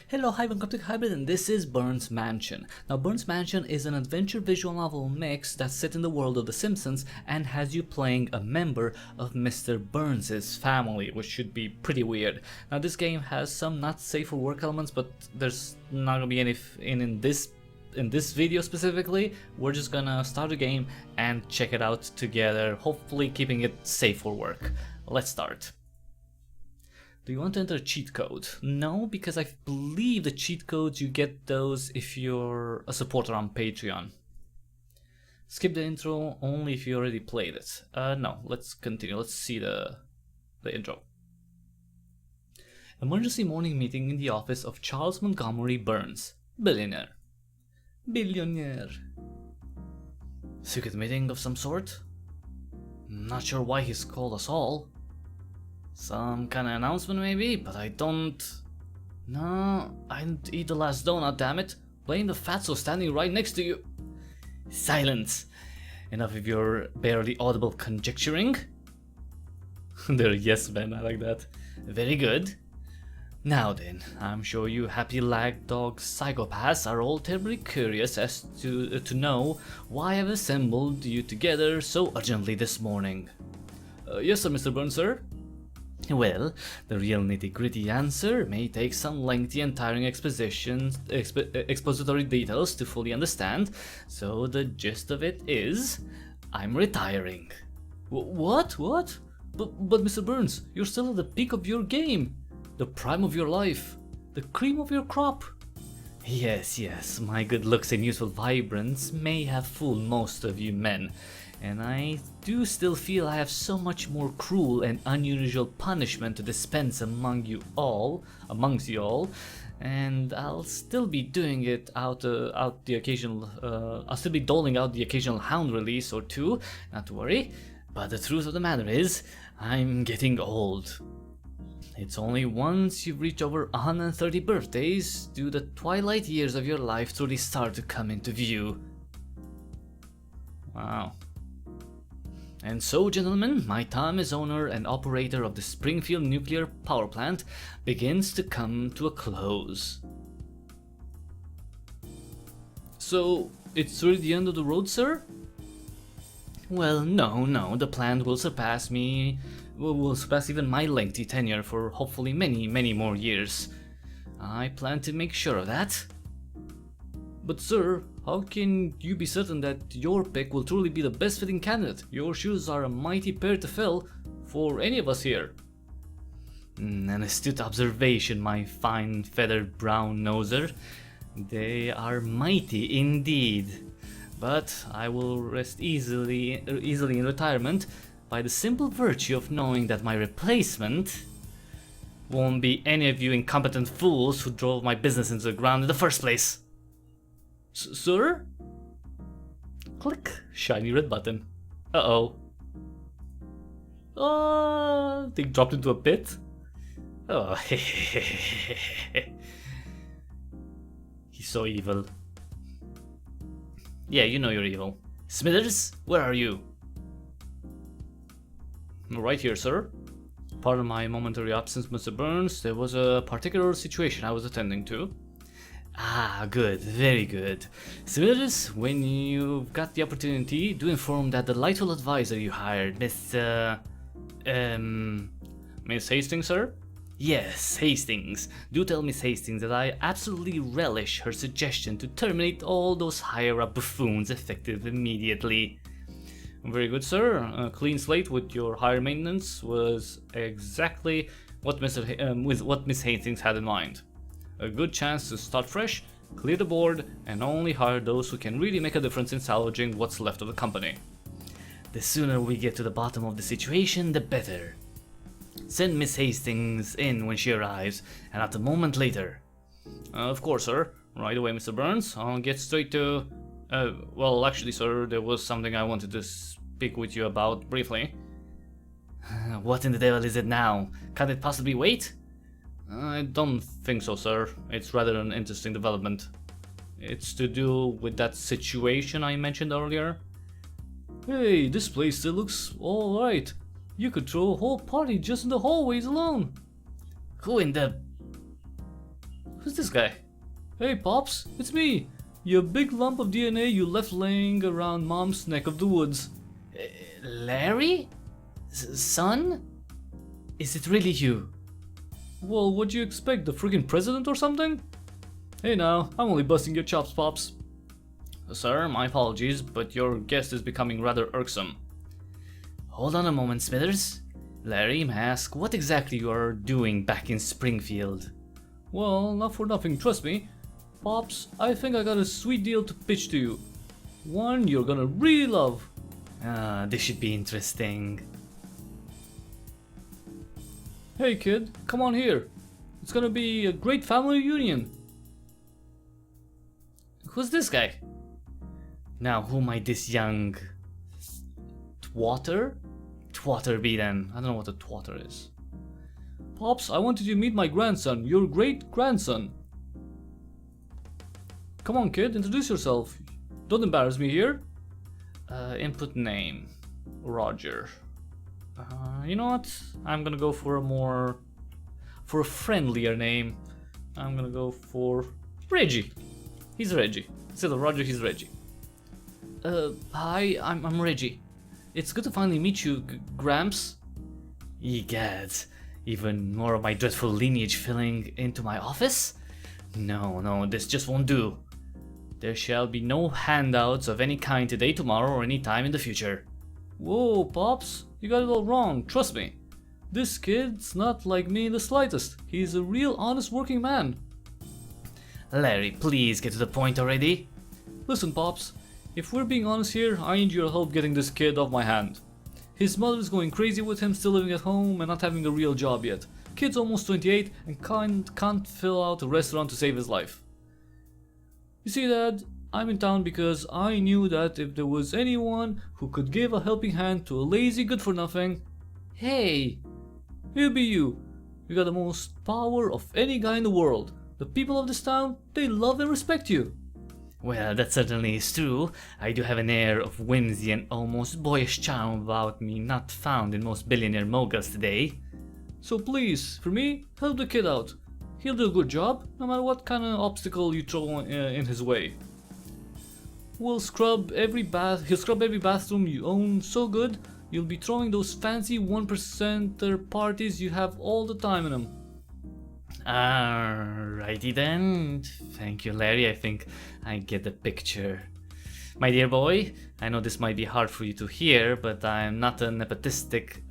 Hello, hi, I'm Cryptic Hybrid and this is Burns Mansion. Now, Burns Mansion is an adventure visual novel mix that's set in the world of The Simpsons and has you playing a member of Mr. Burns' family, which should be pretty weird. Now, this game has some not safe for work elements, but there's not gonna be any in this video specifically. We're just gonna start the game and check it out together, hopefully keeping it safe for work. Let's start. Do you want to enter a cheat code? No, because I believe the cheat codes, you get those if you're a supporter on Patreon. Skip the intro only if you already played it. No, let's continue. Let's see the intro. Emergency morning meeting in the office of Charles Montgomery Burns, billionaire. Billionaire. Secret meeting of some sort? Not sure why he's called us all. Some kind of announcement maybe, but I don't... No, I didn't eat the last donut, damn it. Blame the fatso standing right next to you. Silence. Enough of your barely audible conjecturing. They're yes men, I like that. Very good. Now then, I'm sure you happy lagdog psychopaths are all terribly curious as to know why I've assembled you together so urgently this morning. Yes sir, Mr. Burns, sir. Well, the real nitty-gritty answer may take some lengthy and tiring expository details to fully understand, so the gist of it is, I'm retiring. What? What? But Mr. Burns, you're still at the peak of your game, the prime of your life, the cream of your crop. Yes, my good looks and youthful vibrance may have fooled most of you men, and I do still feel I have so much more cruel and unusual punishment to dispense amongst you all, and I'll still be doing it I'll still be doling out the occasional hound release or two, not to worry, but the truth of the matter is, I'm getting old. It's only once you've reached over 130 birthdays do the twilight years of your life truly start to come into view. Wow. And so, gentlemen, my time as owner and operator of the Springfield nuclear power plant begins to come to a close. So, it's really the end of the road, sir? Well, no, the plant will surpass me, will surpass even my lengthy tenure for hopefully many more years. I plan to make sure of that. But sir, how can you be certain that your pick will truly be the best fitting candidate? Your shoes are a mighty pair to fill for any of us here. An astute observation, my fine feathered brown noser. They are mighty indeed. But I will rest easily in retirement by the simple virtue of knowing that my replacement won't be any of you incompetent fools who drove my business into the ground in the first place. Sir? Click. Shiny red button. Uh-oh. They dropped into a pit? Oh, he's so evil. Yeah, you know you're evil. Smithers, where are you? Right here, sir. Pardon my momentary absence, Mr. Burns. There was a particular situation I was attending to. Ah, good, very good. Smithers, when you've got the opportunity, do inform that delightful advisor you hired, Miss Hastings, sir? Yes, Hastings. Do tell Miss Hastings that I absolutely relish her suggestion to terminate all those higher-up buffoons effective immediately. Very good, sir. A clean slate with your higher maintenance was exactly what Miss Hastings had in mind. A good chance to start fresh, clear the board, and only hire those who can really make a difference in salvaging what's left of the company. The sooner we get to the bottom of the situation, the better. Send Miss Hastings in when she arrives, and not a moment later. Of course, sir. Right away, Mr. Burns. I'll get straight to... well, actually, sir, there was something I wanted to speak with you about briefly. What in the devil is it now? Can't it possibly wait? I don't think so, sir. It's rather an interesting development. It's to do with that situation I mentioned earlier. Hey, this place still looks alright. You could throw a whole party just in the hallways alone. Who in the... Who's this guy? Hey Pops, it's me! You big lump of DNA you left laying around Mom's neck of the woods. Larry? Son? Is it really you? Well, what do you expect, the freaking president or something? Hey now, I'm only busting your chops, Pops. Sir, my apologies, but your guest is becoming rather irksome. Hold on a moment, Smithers. Larry, may I ask what exactly you are doing back in Springfield? Well, not for nothing, trust me. Pops, I think I got a sweet deal to pitch to you. One you're gonna really love. This should be interesting. Hey kid, come on here. It's gonna be a great family reunion. Who's this guy? Now, who might this young... Twatter? Twatter be then. I don't know what a twatter is. Pops, I wanted you to meet my grandson, your great-grandson. Come on kid, introduce yourself. Don't embarrass me here. Input name. Roger. You know what? I'm gonna go for a friendlier name. I'm gonna go for Reggie. He's Reggie. Instead of Roger, he's Reggie. Hi, I'm Reggie. It's good to finally meet you, Gramps. Egads, even more of my dreadful lineage filling into my office? No, this just won't do. There shall be no handouts of any kind today, tomorrow, or any time in the future. Whoa, Pops, you got it all wrong, trust me. This kid's not like me in the slightest. He's a real honest working man. Larry, please get to the point already. Listen, Pops, if we're being honest here, I need your help getting this kid off my hand. His mother's going crazy with him still living at home and not having a real job yet. Kid's almost 28 and can't fill out a restaurant to save his life. You see, Dad, I'm in town because I knew that if there was anyone who could give a helping hand to a lazy good-for-nothing, hey, it'd be you. You got the most power of any guy in the world. The people of this town, they love and respect you. Well, that certainly is true. I do have an air of whimsy and almost boyish charm about me not found in most billionaire moguls today. So please, for me, help the kid out. He'll do a good job, no matter what kind of obstacle you throw in his way. He'll scrub every bathroom you own so good, you'll be throwing those fancy 1%er parties you have all the time in them. Alrighty then. Thank you, Larry. I think I get the picture. My dear boy, I know this might be hard for you to hear, but I'm not so nepotistic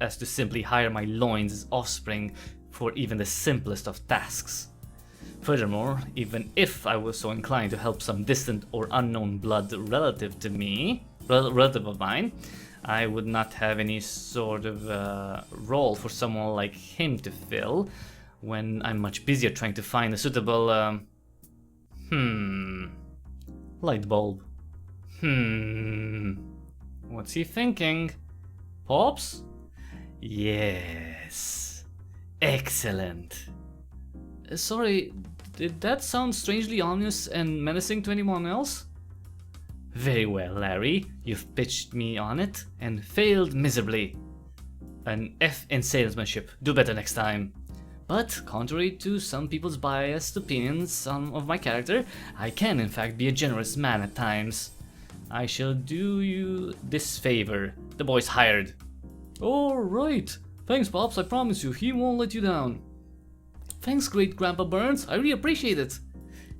as to simply hire my loins as offspring for even the simplest of tasks. Furthermore, even if I was so inclined to help some distant or unknown blood relative of mine, I would not have any sort of role for someone like him to fill when I'm much busier trying to find a suitable light bulb. What's he thinking? Pops? Yes. Excellent. Sorry, did that sound strangely ominous and menacing to anyone else? Very well, Larry, you've pitched me on it and failed miserably. An F in salesmanship, do better next time. But, contrary to some people's biased opinions of my character, I can in fact be a generous man at times. I shall do you this favor. The boy's hired. Alright. Thanks, Pops, I promise you, he won't let you down. Thanks, great Grandpa Burns, I really appreciate it.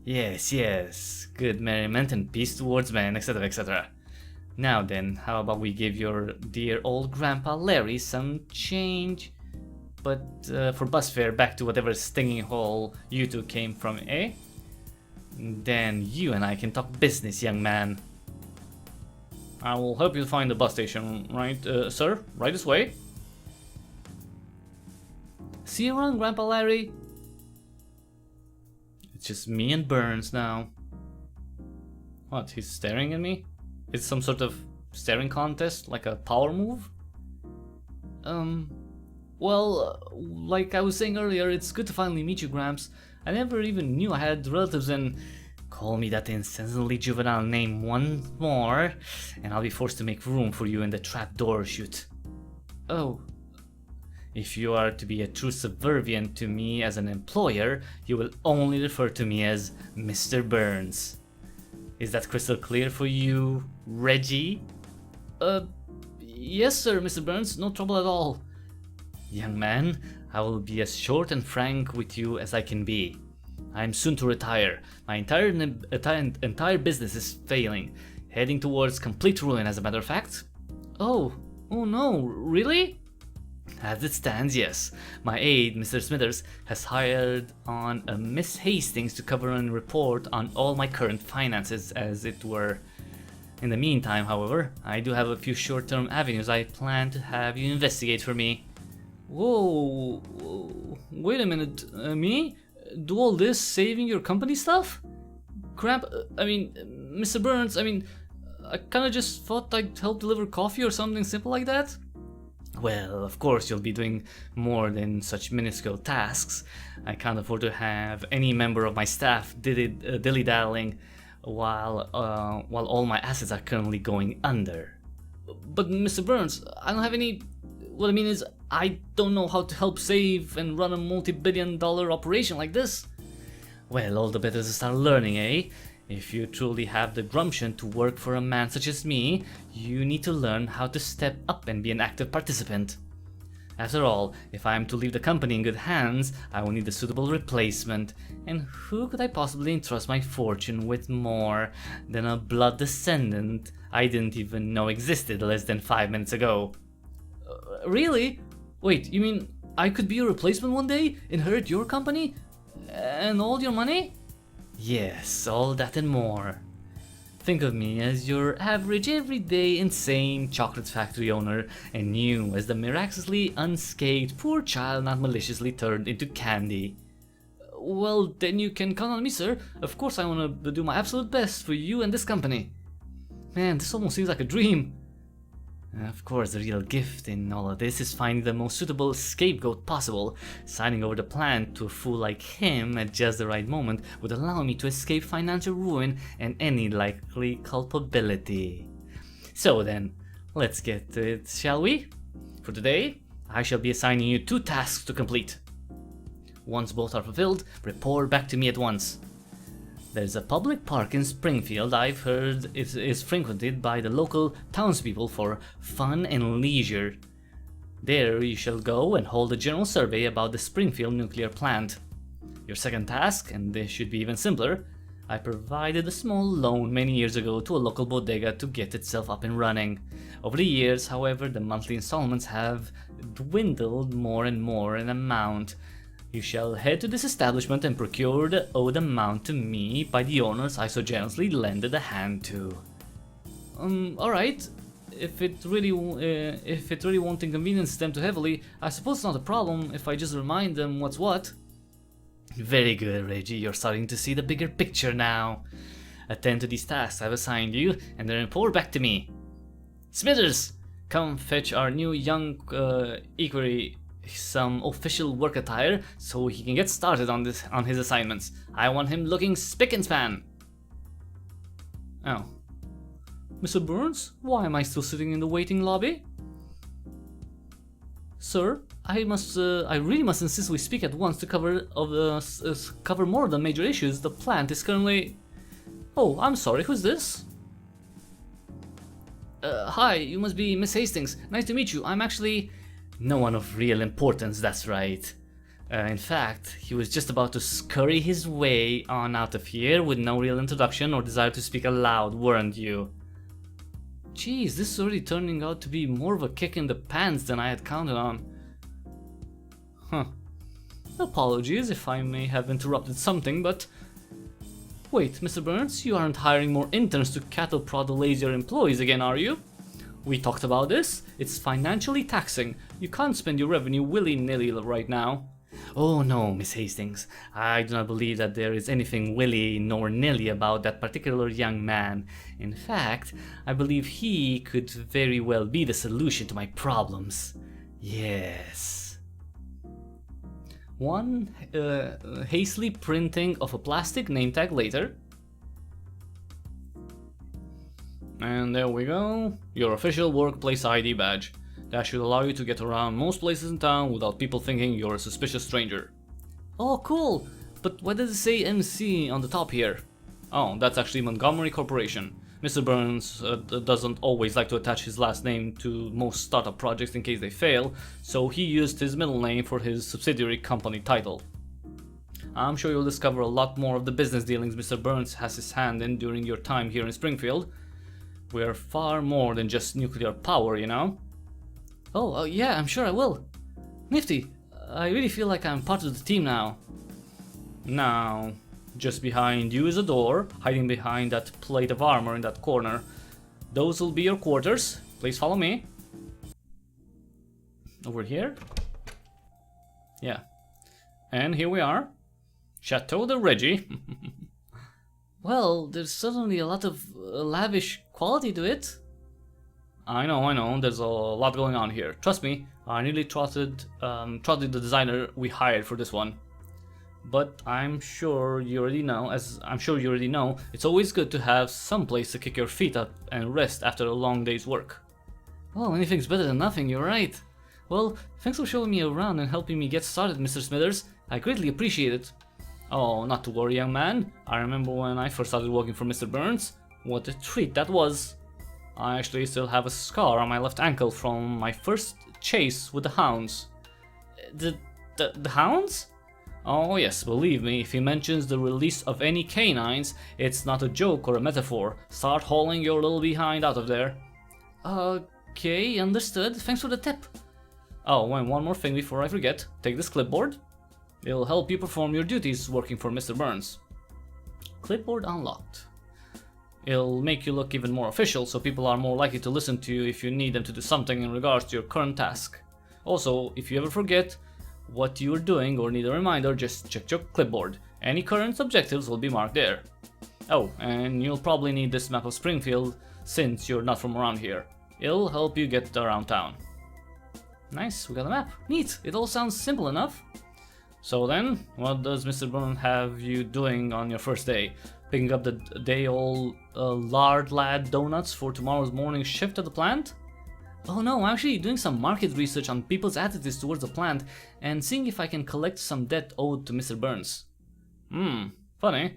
Yes, good merriment and peace towards men, etc, etc. Now then, how about we give your dear old Grandpa Larry some change? But for bus fare back to whatever stinging hole you two came from, eh? Then you and I can talk business, young man. I will help you find the bus station, right, sir? Right this way. See you around, Grandpa Larry. It's just me and Burns now. What, he's staring at me? Is it some sort of staring contest, like a power move? Well, like I was saying earlier, it's good to finally meet you, Gramps. I never even knew I had relatives in... Call me that insensibly juvenile name once more, and I'll be forced to make room for you in the trapdoor chute. Oh. If you are to be a true subservient to me as an employer, you will only refer to me as Mr. Burns. Is that crystal clear for you, Reggie? Yes sir, Mr. Burns, no trouble at all. Young man, I will be as short and frank with you as I can be. I am soon to retire. My entire business is failing, heading towards complete ruin as a matter of fact. Oh no, really? As it stands, yes. My aide, Mr. Smithers, has hired on a Miss Hastings to cover and report on all my current finances, as it were. In the meantime, however, I do have a few short-term avenues I plan to have you investigate for me. Whoa, wait a minute, me? Do all this saving your company stuff? Crap, Mr. Burns, I kinda just thought I'd help deliver coffee or something simple like that. Well, of course you'll be doing more than such minuscule tasks. I can't afford to have any member of my staff dilly-dallying while all my assets are currently going under. But Mr. Burns, I don't have any... What I mean is, I don't know how to help save and run a multi-billion-dollar operation like this. Well, all the better to start learning, eh? If you truly have the gumption to work for a man such as me, you need to learn how to step up and be an active participant. After all, if I am to leave the company in good hands, I will need a suitable replacement, and who could I possibly entrust my fortune with more than a blood descendant I didn't even know existed less than 5 minutes ago? Really? Wait, you mean I could be your replacement one day, inherit your company, and all your money? Yes, all that and more. Think of me as your average, everyday, insane chocolate factory owner, and you as the miraculously unscathed poor child not maliciously turned into candy. Well, then you can count on me, sir. Of course I want to do my absolute best for you and this company. Man, this almost seems like a dream. Of course, the real gift in all of this is finding the most suitable scapegoat possible. Signing over the plan to a fool like him at just the right moment would allow me to escape financial ruin and any likely culpability. So then, let's get to it, shall we? For today, I shall be assigning you 2 tasks to complete. Once both are fulfilled, report back to me at once. There's a public park in Springfield I've heard it is frequented by the local townspeople for fun and leisure. There you shall go and hold a general survey about the Springfield nuclear plant. Your second task, and this should be even simpler, I provided a small loan many years ago to a local bodega to get itself up and running. Over the years, however, the monthly installments have dwindled more and more in amount. You shall head to this establishment and procure the owed amount to me by the owners I so generously lended a hand to. Alright. If it really won't inconvenience them too heavily, I suppose it's not a problem if I just remind them what's what. Very good, Reggie. You're starting to see the bigger picture now. Attend to these tasks I've assigned you, and then report back to me. Smithers, come fetch our new young equerry some official work attire so he can get started on his assignments. I want him looking spick and span. Oh. Mr. Burns, why am I still sitting in the waiting lobby? Sir, I really must insist we speak at once to cover more of the major issues. The plant is currently... Oh, I'm sorry, who's this? Hi, you must be Miss Hastings. Nice to meet you. I'm actually... No one of real importance, that's right. In fact, he was just about to scurry his way on out of here with no real introduction or desire to speak aloud, weren't you? Geez, this is already turning out to be more of a kick in the pants than I had counted on. Huh. Apologies if I may have interrupted something, but... Wait, Mr. Burns, you aren't hiring more interns to cattle prod the lazier employees again, are you? We talked about this. It's financially taxing. You can't spend your revenue willy-nilly right now. Oh no, Miss Hastings. I do not believe that there is anything willy nor nilly about that particular young man. In fact, I believe he could very well be the solution to my problems. Yes. One hastily printing of a plastic name tag later. And there we go, your official workplace ID badge. That should allow you to get around most places in town without people thinking you're a suspicious stranger. Oh, cool! But why does it say MC on the top here? Oh, that's actually Montgomery Corporation. Mr. Burns doesn't always like to attach his last name to most startup projects in case they fail, so he used his middle name for his subsidiary company title. I'm sure you'll discover a lot more of the business dealings Mr. Burns has his hand in during your time here in Springfield. We're far more than just nuclear power, you know? Oh, yeah, I'm sure I will. Nifty, I really feel like I'm part of the team now. Now, just behind you is a door, hiding behind that plate of armor in that corner. Those will be your quarters. Please follow me. Over here? Yeah. And here we are. Chateau de Reggie. Well, there's certainly a lot of lavish quality to it. I know, there's a lot going on here. Trust me, I nearly trotted the designer we hired for this one. But I'm sure you already know, it's always good to have some place to kick your feet up and rest after a long day's work. Well, anything's better than nothing, you're right. Well, thanks for showing me around and helping me get started, Mr. Smithers. I greatly appreciate it. Oh, not to worry, young man. I remember when I first started working for Mr. Burns. What a treat that was. I actually still have a scar on my left ankle from my first chase with the hounds. The hounds? Oh yes, believe me, if he mentions the release of any canines, it's not a joke or a metaphor. Start hauling your little behind out of there. Okay, understood. Thanks for the tip. Oh, and one more thing before I forget. Take this clipboard. It'll help you perform your duties working for Mr. Burns. Clipboard unlocked. It'll make you look even more official, so people are more likely to listen to you if you need them to do something in regards to your current task. Also, if you ever forget what you are doing or need a reminder, just check your clipboard. Any current objectives will be marked there. Oh, and you'll probably need this map of Springfield since you're not from around here. It'll help you get around town. Nice, we got a map. Neat, it all sounds simple enough. So then, what does Mr. Burns have you doing on your first day? Picking up the day-old lard lad donuts for tomorrow's morning shift at the plant? Oh no, I'm actually doing some market research on people's attitudes towards the plant and seeing if I can collect some debt owed to Mr. Burns. Funny.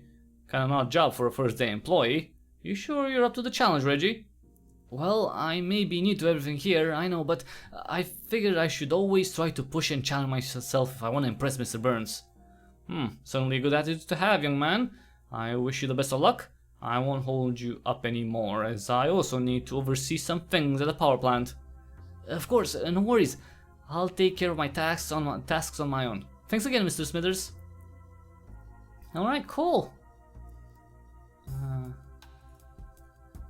Kinda an odd job for a first day employee. You sure you're up to the challenge, Reggie? Well, I may be new to everything here, I know, but I figured I should always try to push and challenge myself if I want to impress Mr. Burns. Certainly a good attitude to have, young man. I wish you the best of luck. I won't hold you up anymore, as I also need to oversee some things at the power plant. Of course, no worries. I'll take care of my tasks on my own. Thanks again, Mr. Smithers. Alright, cool.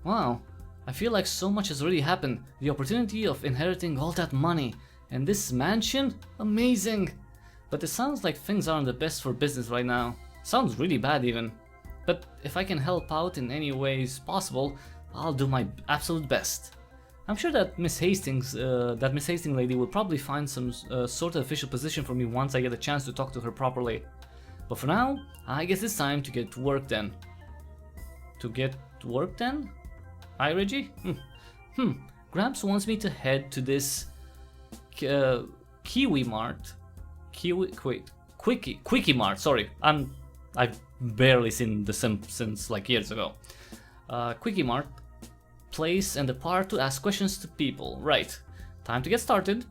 Wow. I feel like so much has already happened. The opportunity of inheriting all that money. And this mansion? Amazing! But it sounds like things aren't the best for business right now. Sounds really bad even. But if I can help out in any ways possible, I'll do my absolute best. I'm sure that Miss Hastings lady will probably find some sort of official position for me once I get a chance to talk to her properly. But for now, I guess it's time to get to work then. To get to work then? Hi, Reggie? Gramps wants me to head to this Kiwi Mart. Quickie Mart, sorry. I've barely seen the Simpsons like years ago. Quickie Mart place and depart to ask questions to people. Right. Time to get started.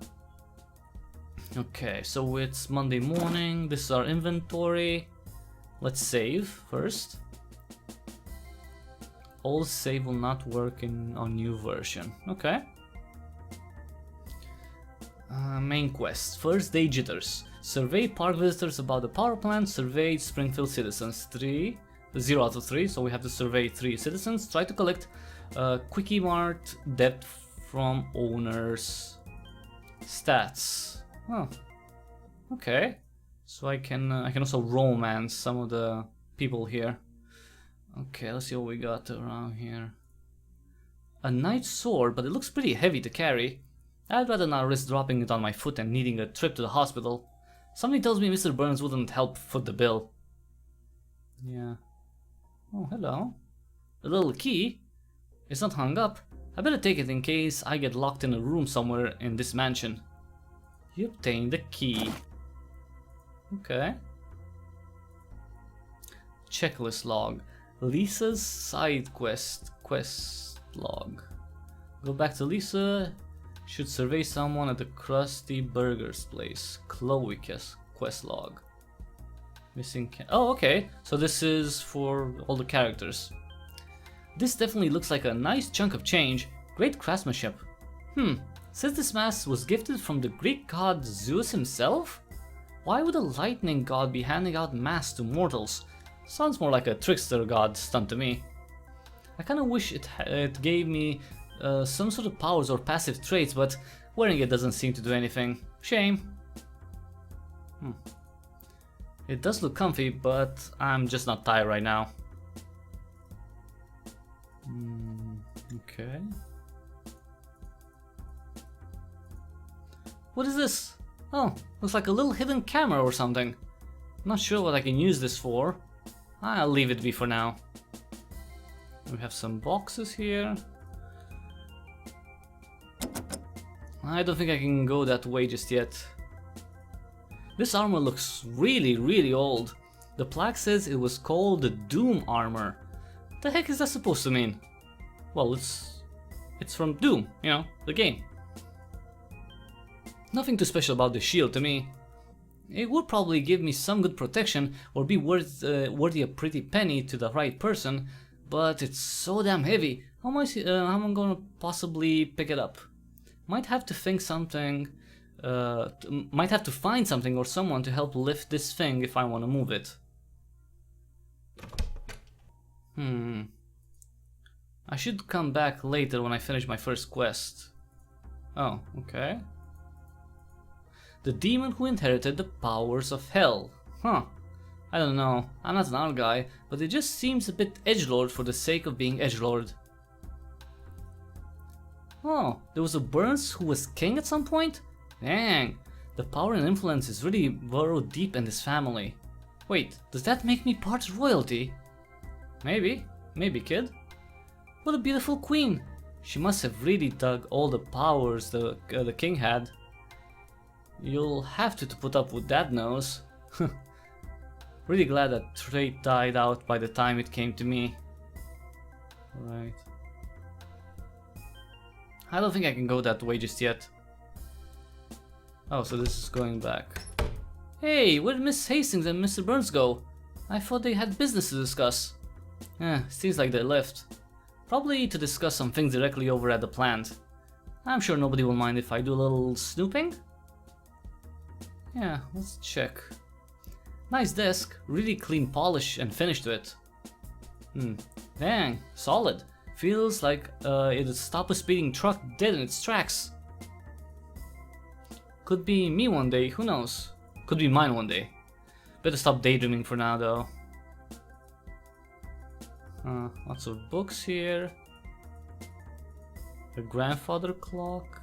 Okay, so it's Monday morning. This is our inventory. Let's save first. Old save will not work on new version. Okay. Main quest. First day jitters. Survey park visitors about the power plant. Survey Springfield citizens. 0 out of 3. So we have to survey 3 citizens. Try to collect Quickie Mart debt from owners. Stats. Oh. Okay. So I can also romance some of the people here. Okay, let's see what we got around here. A knight's sword, but it looks pretty heavy to carry. I'd rather not risk dropping it on my foot and needing a trip to the hospital. Something tells me Mr. Burns wouldn't help foot the bill. Yeah. Oh, hello. A little key. It's not hung up. I better take it in case I get locked in a room somewhere in this mansion. You obtain the key. Okay. Checklist log. Lisa's side quest log. Go back to Lisa. Should survey someone at the Krusty Burger's place. Chloe quest log. Missing oh, okay. So this is for all the characters. This definitely looks like a nice chunk of change. Great craftsmanship. Since this mask was gifted from the Greek god Zeus himself? Why would a lightning god be handing out masks to mortals? Sounds more like a trickster god stunt to me. I kinda wish it gave me some sort of powers or passive traits, but wearing it doesn't seem to do anything. Shame. It does look comfy, but I'm just not tired right now. Okay. What is this? Oh, looks like a little hidden camera or something. Not sure what I can use this for. I'll leave it be for now. We have some boxes here. I don't think I can go that way just yet. This armor looks really old. The plaque says it was called the Doom armor. What the heck is that supposed to mean? Well, it's from Doom, you know, the game. Nothing too special about the shield to me. It would probably give me some good protection or be worthy a pretty penny to the right person, but it's so damn heavy. How am I gonna possibly pick it up? Might have to think something. Might have to find something or someone to help lift this thing if I want to move it. I should come back later when I finish my first quest. Oh, okay. The demon who inherited the powers of hell. Huh. I don't know. I'm not an art guy, but it just seems a bit edgelord for the sake of being edgelord. Oh, there was a Burns who was king at some point? Dang, the power and influence is really burrowed deep in this family. Wait, does that make me part royalty? Maybe, kid. What a beautiful queen. She must have really dug all the powers the king had. You'll have to put up with that nose. Really glad that trait died out by the time it came to me. Right. I don't think I can go that way just yet. Oh, so this is going back. Hey, where did Miss Hastings and Mr. Burns go? I thought they had business to discuss. Seems like they left. Probably to discuss some things directly over at the plant. I'm sure nobody will mind if I do a little snooping. Yeah, let's check. Nice desk, really clean polish and finish to it. Dang, solid. Feels like it'd stop a speeding truck dead in its tracks. Could be me one day, who knows? Could be mine one day. Better stop daydreaming for now though. Lots of books here. A grandfather clock.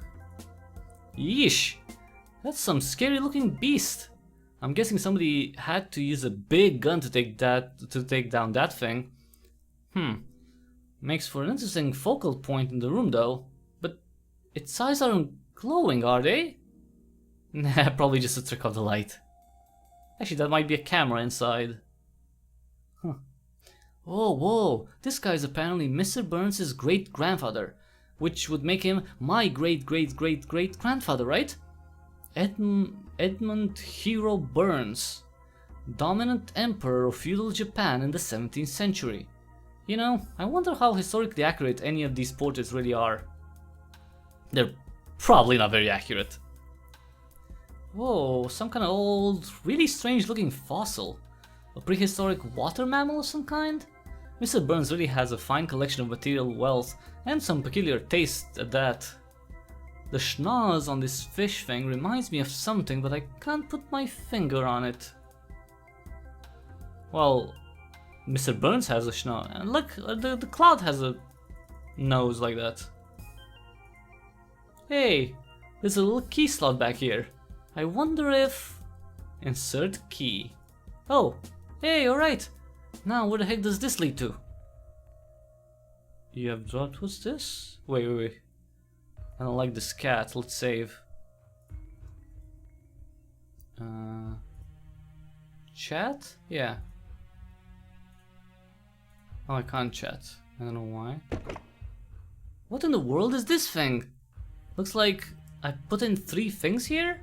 Yeesh! That's some scary looking beast. I'm guessing somebody had to use a big gun to take down that thing. Makes for an interesting focal point in the room though. But its eyes aren't glowing, are they? Nah, probably just a trick of the light. Actually, that might be a camera inside. Whoa, this guy is apparently Mr. Burns' great-grandfather, which would make him my great-great-great-great-grandfather, right? Edmund Hero Burns, dominant emperor of feudal Japan in the 17th century. You know, I wonder how historically accurate any of these portraits really are. They're probably not very accurate. Whoa, some kind of old, really strange looking fossil. A prehistoric water mammal of some kind? Mr. Burns really has a fine collection of material wealth and some peculiar taste at that. The schnoz on this fish thing reminds me of something, but I can't put my finger on it. Well, Mr. Burns has a schnoz, and look, the cloud has a nose like that. Hey, there's a little key slot back here. I wonder if... Insert key. Oh, hey, alright. Now where the heck does this lead to? You have dropped. What's this? Wait. I don't like this cat. Let's save. Chat? Yeah. Oh, I can't chat. I don't know why. What in the world is this thing? Looks like I put in 3 things here?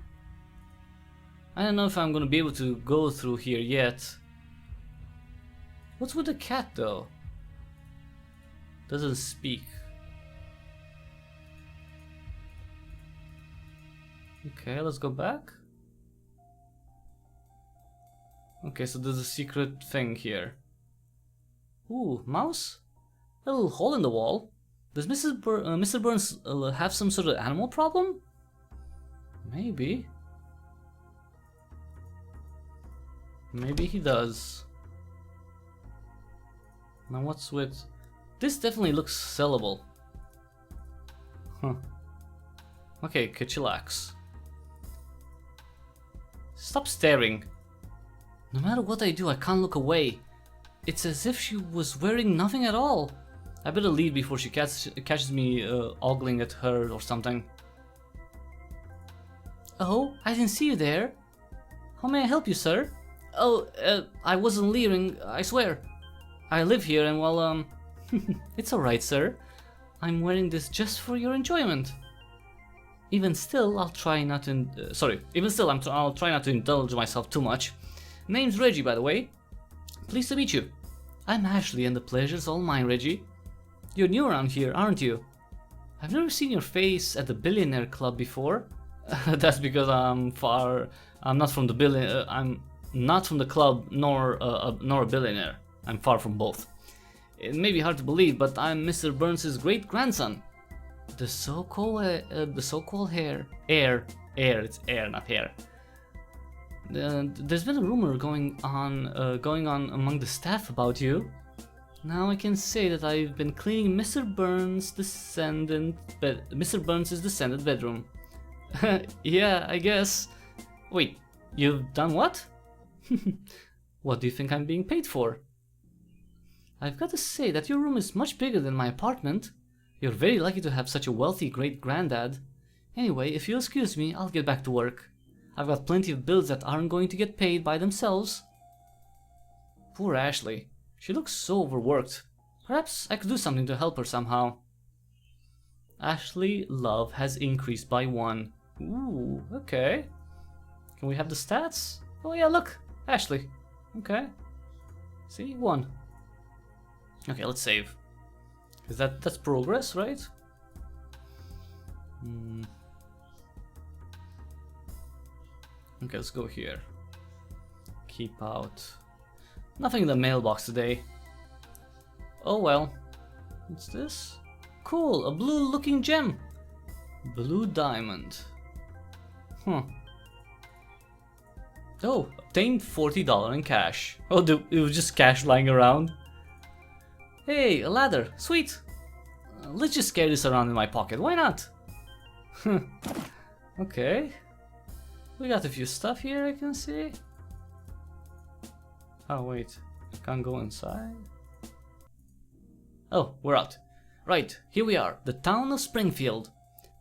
I don't know if I'm gonna be able to go through here yet. What's with the cat though? Doesn't speak. Okay, let's go back. Okay, so there's a secret thing here. Ooh, mouse? A little hole in the wall. Does Mr. Burns have some sort of animal problem? Maybe. Maybe he does. Now what's with... This definitely looks sellable. Huh. Okay, chillax. Stop staring. No matter what I do, I can't look away. It's as if she was wearing nothing at all. I better leave before she catches me ogling at her or something. Oh, I didn't see you there. How may I help you, sir? Oh, I wasn't leering, I swear. I live here and well, it's alright, sir. I'm wearing this just for your enjoyment. Even still, I'll try not to... I'll try not to indulge myself too much. Name's Reggie, by the way. Pleased to meet you. I'm Ashley and the pleasure's all mine, Reggie. You're new around here, aren't you? I've never seen your face at the billionaire club before. That's because I'm not from the I'm not from the club nor a billionaire. I'm far from both. It may be hard to believe, but I'm Mr. Burns' great-grandson. The so-called heir. It's heir, not hair. There's been a rumor going on among the staff about you. Now I can say that I've been cleaning Mr. Burns' descendant bedroom. Yeah, I guess. Wait, you've done what? What do you think I'm being paid for? I've got to say that your room is much bigger than my apartment. You're very lucky to have such a wealthy great-granddad. Anyway, if you'll excuse me, I'll get back to work. I've got plenty of bills that aren't going to get paid by themselves. Poor Ashley. She looks so overworked. Perhaps I could do something to help her somehow. Ashley love has increased by 1. Ooh, okay. Can we have the stats? Oh yeah, look, Ashley. Okay. See, 1. Okay, let's save. Is that's progress, right? Okay, let's go here. Keep out. Nothing in the mailbox today. Oh well. What's this? Cool, a blue looking gem. Blue diamond. Huh. Oh, obtained $40 in cash. Oh, it was just cash lying around. Hey, a ladder. Sweet. Let's just carry this around in my pocket. Why not? Okay. We got a few stuff here I can see. Oh wait, I can't go inside. Oh, we're out. Right, here we are, the town of Springfield.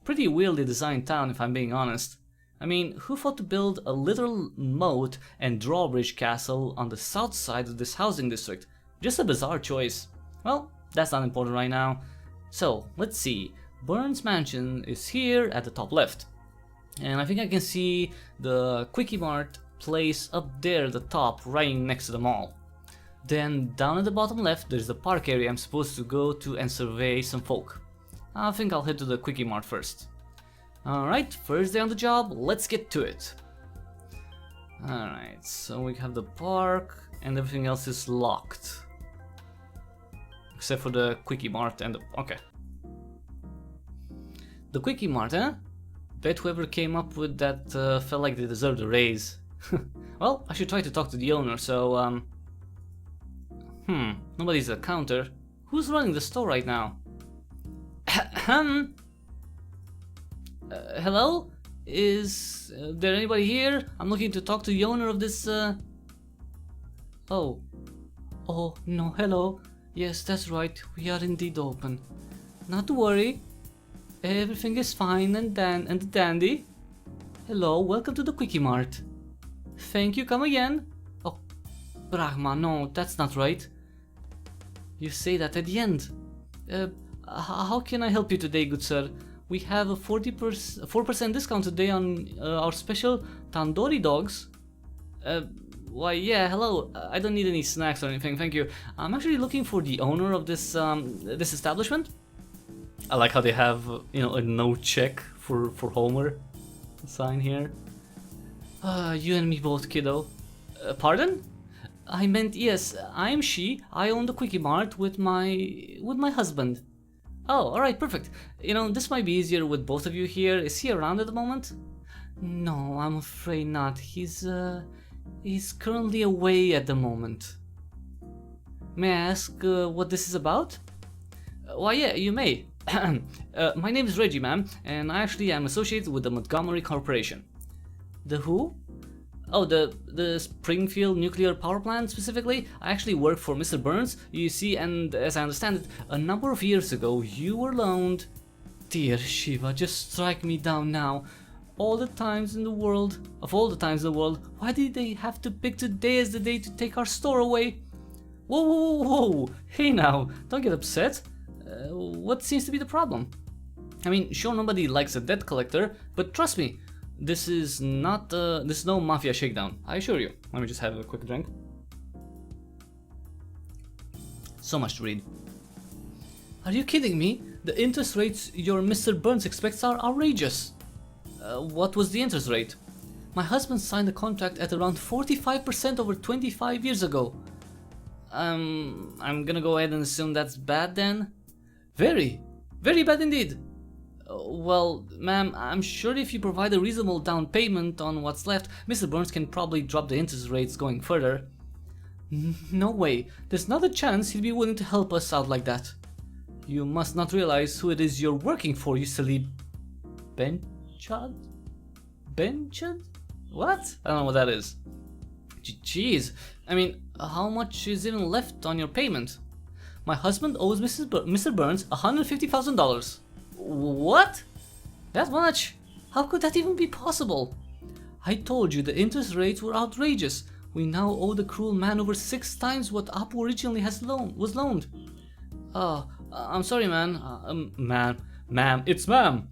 Pretty weirdly designed town if I'm being honest. I mean, who thought to build a literal moat and drawbridge castle on the south side of this housing district? Just a bizarre choice. Well, that's not important right now. So, let's see. Burns Mansion is here at the top left. And I think I can see the Quickie Mart place up there at the top, right next to the mall. Then down at the bottom left, there's the park area I'm supposed to go to and survey some folk. I think I'll head to the Quickie Mart first. Alright, first day on the job, let's get to it. Alright, so we have the park and everything else is locked. Except for the Quickie Mart and the... okay. The Quickie Mart, huh? Bet whoever came up with that felt like they deserved a raise. Well, I should try to talk to the owner, so nobody's at the counter. Who's running the store right now? Hello? Is there anybody here? I'm looking to talk to the owner of this Oh no, hello. Yes, that's right, we are indeed open. Not to worry, everything is fine and dandy. Hello, welcome to the Quickie Mart. Thank you, come again. Oh, Brahma, no, that's not right. You say that at the end. How can I help you today, good sir? We have a 4% discount today on our special tandoori dogs. Why, yeah, hello. I don't need any snacks or anything, thank you. I'm actually looking for the owner of this this establishment. I like how they have, you know, a no check for Homer sign here. You and me both, kiddo. Pardon? I meant, yes, I'm she. I own the Quickie Mart with my husband. Oh, alright, perfect. You know, this might be easier with both of you here. Is he around at the moment? No, I'm afraid not. He's currently away at the moment. May I ask what this is about? Why, yeah, you may. My name is Reggie, ma'am, and I actually am associated with the Montgomery Corporation. The who? Oh, the Springfield nuclear power plant specifically. I actually work for Mr. Burns, you see, and as I understand it, a number of years ago you were loaned... Dear Shiva, just strike me down now. Of all the times in the world, why did they have to pick today as the day to take our store away? Whoa, whoa, whoa, whoa. Hey now, don't get upset. What seems to be the problem? I mean, sure, nobody likes a debt collector, but trust me, this is not, this is no mafia shakedown, I assure you. Let me just have a quick drink. So much to read. Are you kidding me? The interest rates your Mr. Burns expects are outrageous. What was the interest rate? My husband signed a contract at around 45% over 25 years ago. I'm gonna go ahead and assume that's bad then? Very, very bad indeed. Well, ma'am, I'm sure if you provide a reasonable down payment on what's left, Mr. Burns can probably drop the interest rates going further. No way, there's not a chance he'd be willing to help us out like that. You must not realize who it is you're working for, you silly... Benchad? Benchad? What? I don't know what that is. Jeez, I mean, how much is even left on your payment? My husband owes Mr. Burns $150,000. What? That much? How could that even be possible? I told you the interest rates were outrageous. We now owe the cruel man over 6 times what Apu originally was loaned. I'm sorry, man. Ma'am, it's ma'am.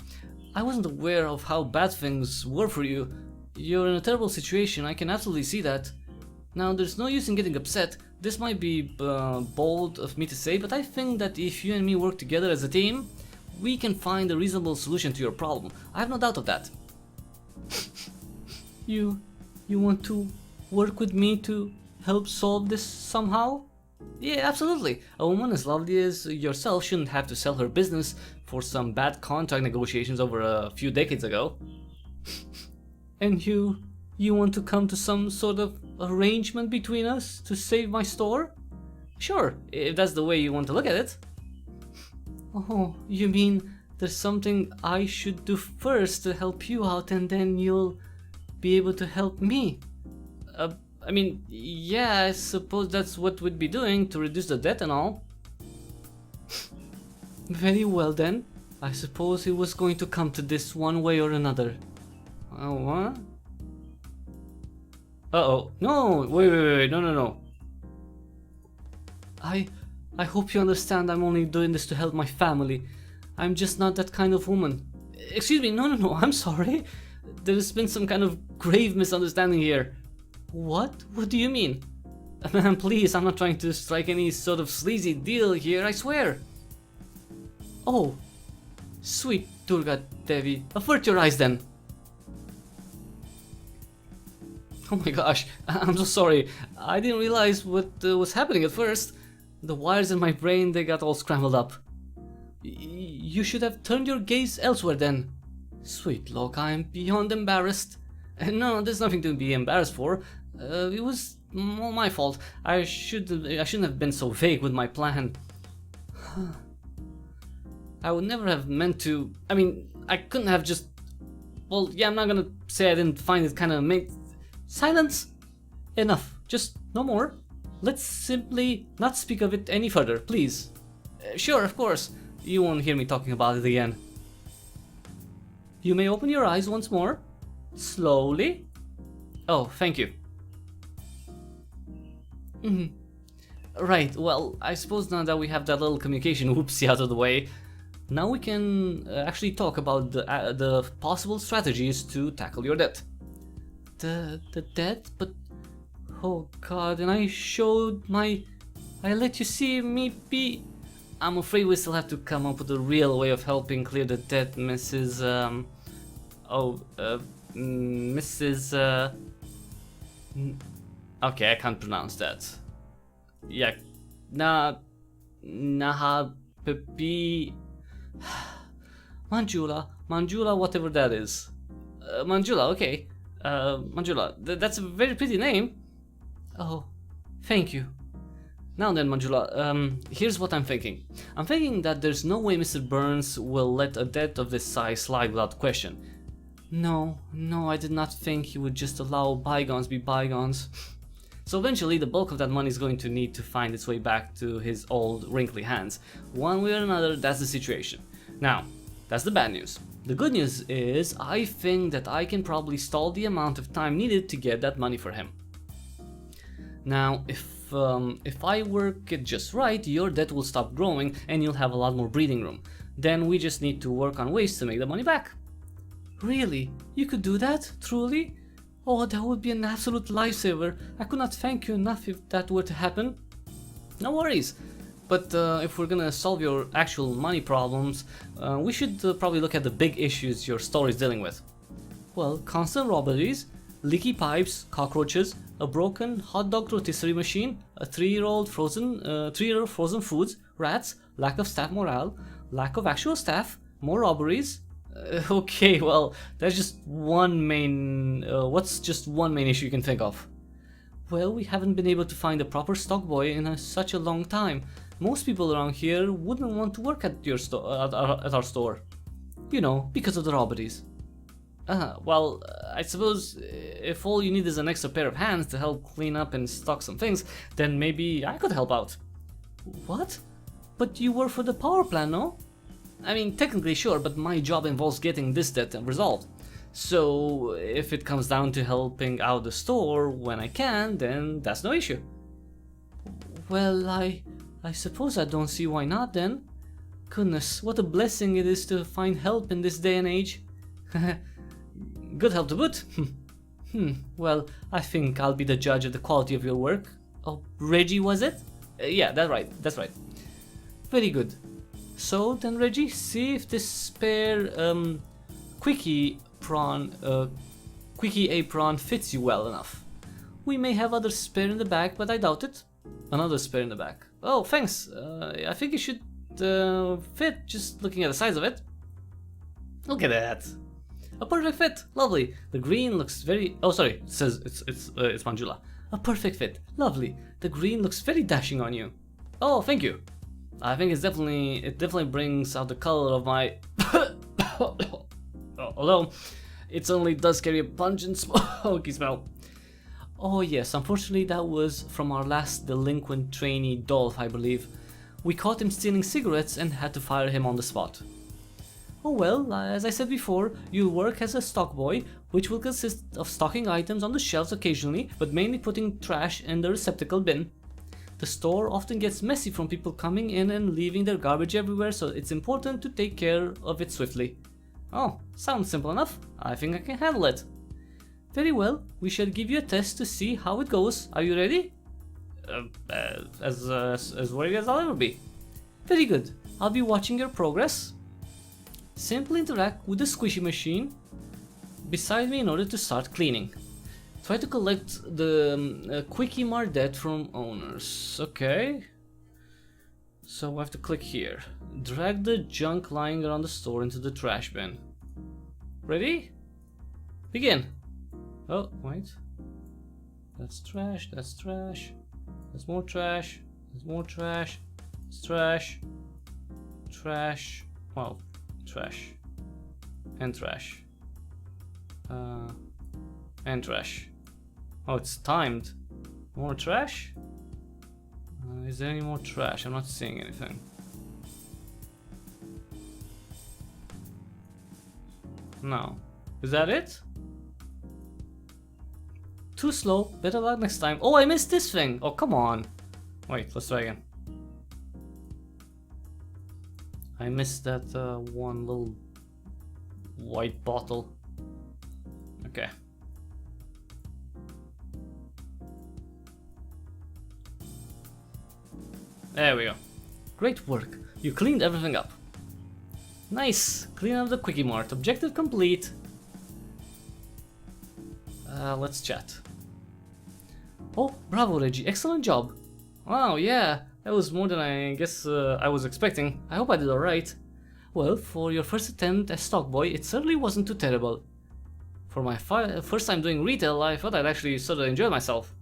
I wasn't aware of how bad things were for you. You're in a terrible situation, I can absolutely see that. Now, there's no use in getting upset. This might be bold of me to say, but I think that if you and me work together as a team, we can find a reasonable solution to your problem. I have no doubt of that. You want to work with me to help solve this somehow? Yeah, absolutely. A woman as lovely as yourself shouldn't have to sell her business for some bad contract negotiations over a few decades ago. And you want to come to some sort of arrangement between us to save my store? Sure, if that's the way you want to look at it. Oh, you mean there's something I should do first to help you out and then you'll be able to help me? I mean, yeah, I suppose that's what we'd be doing to reduce the debt and all. Very well then, I suppose it was going to come to this one way or another. What? Uh-oh, no, wait, no. I hope you understand I'm only doing this to help my family. I'm just not that kind of woman. Excuse me, no, I'm sorry. There's been some kind of grave misunderstanding here. What? What do you mean? Man, please, I'm not trying to strike any sort of sleazy deal here, I swear. Oh, sweet Durga Devi, avert your eyes then. Oh my gosh, I'm so sorry. I didn't realize what was happening at first. The wires in my brain, they got all scrambled up. You should have turned your gaze elsewhere then. Sweet Lord, I'm beyond embarrassed. No, there's nothing to be embarrassed for. It was all my fault. I shouldn't have been so vague with my plan. I would never have meant to. I mean, I couldn't have just. Well, yeah, I'm not gonna say I didn't find it kind of Silence! Enough. Just no more. let's simply not speak of it any further, please. Sure, of course. You won't hear me talking about it again. You may open your eyes once more. Slowly. Oh, thank you. Right, well, I suppose now that we have that little communication whoopsie out of the way, now we can actually talk about the possible strategies to tackle your debt. The debt? But, oh god, and I let you see me be... I'm afraid we still have to come up with a real way of helping clear the debt, Mrs. Okay, I can't pronounce that. Yeah, Pepi... Manjula, whatever that is. Manjula, okay. Manjula, that's a very pretty name. Oh, thank you. Now then, Manjula, here's what I'm thinking. I'm thinking that there's no way Mr. Burns will let a debt of this size slide without question. No, I did not think he would just allow bygones be bygones. So eventually the bulk of that money is going to need to find its way back to his old wrinkly hands. One way or another, that's the situation. Now, that's the bad news. The good news is I think that I can probably stall the amount of time needed to get that money for him. Now, if I work it just right, your debt will stop growing and you'll have a lot more breathing room. Then we just need to work on ways to make the money back. Really? You could do that? Truly? Oh, that would be an absolute lifesaver. I could not thank you enough if that were to happen. No worries. But if we're gonna solve your actual money problems, we should probably look at the big issues your store is dealing with. Well, constant robberies, leaky pipes, cockroaches, a broken hot dog rotisserie machine, a 3-year-old frozen foods, rats, lack of staff morale, lack of actual staff, more robberies. Okay, well, that's just one main... what's just one main issue you can think of? Well, we haven't been able to find a proper stock boy in such a long time. Most people around here wouldn't want to work at your at our store. You know, because of the robberies. Well, I suppose if all you need is an extra pair of hands to help clean up and stock some things, then maybe I could help out. What? But you work for the power plant, no? I mean, technically sure, but my job involves getting this debt resolved. So, if it comes down to helping out the store when I can, then that's no issue. Well, I suppose I don't see why not then. Goodness, what a blessing it is to find help in this day and age. Good help to boot. Well, I think I'll be the judge of the quality of your work. Oh, Reggie, was it? Yeah, that's right. Very good. So then, Reggie, see if this spare quickie apron fits you well enough. We may have other spare in the back, but I doubt it. Another spare in the back. Oh, thanks. I think it should fit, just looking at the size of it. Look at that. A perfect fit. Lovely. The green looks very... Oh, sorry. It says it's Manjula. A perfect fit. Lovely. The green looks very dashing on you. Oh, thank you. I think it definitely brings out the color of my... Although, it certainly does carry a pungent smoky smell. Oh yes, unfortunately that was from our last delinquent trainee, Dolph, I believe. We caught him stealing cigarettes and had to fire him on the spot. Oh well, as I said before, you'll work as a stock boy, which will consist of stocking items on the shelves occasionally, but mainly putting trash in the receptacle bin. The store often gets messy from people coming in and leaving their garbage everywhere, so it's important to take care of it swiftly. Oh, sounds simple enough. I think I can handle it. Very well, we shall give you a test to see how it goes. Are you ready? As ready as I'll ever be. Very good. I'll be watching your progress. Simply interact with the squishy machine beside me in order to start cleaning. Try to collect the quickie mart debt from owners. Okay. So I have to click here. Drag the junk lying around the store into the trash bin. Ready? Begin. Oh, wait. That's trash, that's trash. There's more trash. There's more trash. It's trash. Trash. Well, trash. And trash. And trash. Oh, it's timed. More trash? Is there any more trash? I'm not seeing anything. No. Is that it? Too slow. Better luck next time. Oh, I missed this thing. Oh, come on. Wait, let's try again. I missed that one little white bottle. Okay. There we go. Great work. You cleaned everything up. Nice. Clean up the quickie mart. Objective complete. Let's chat. Oh, bravo, Reggie. Excellent job. Wow, yeah. That was more than I guess I was expecting. I hope I did alright. Well, for your first attempt as stock boy, it certainly wasn't too terrible. For my first time doing retail, I thought I'd actually sort of enjoy myself.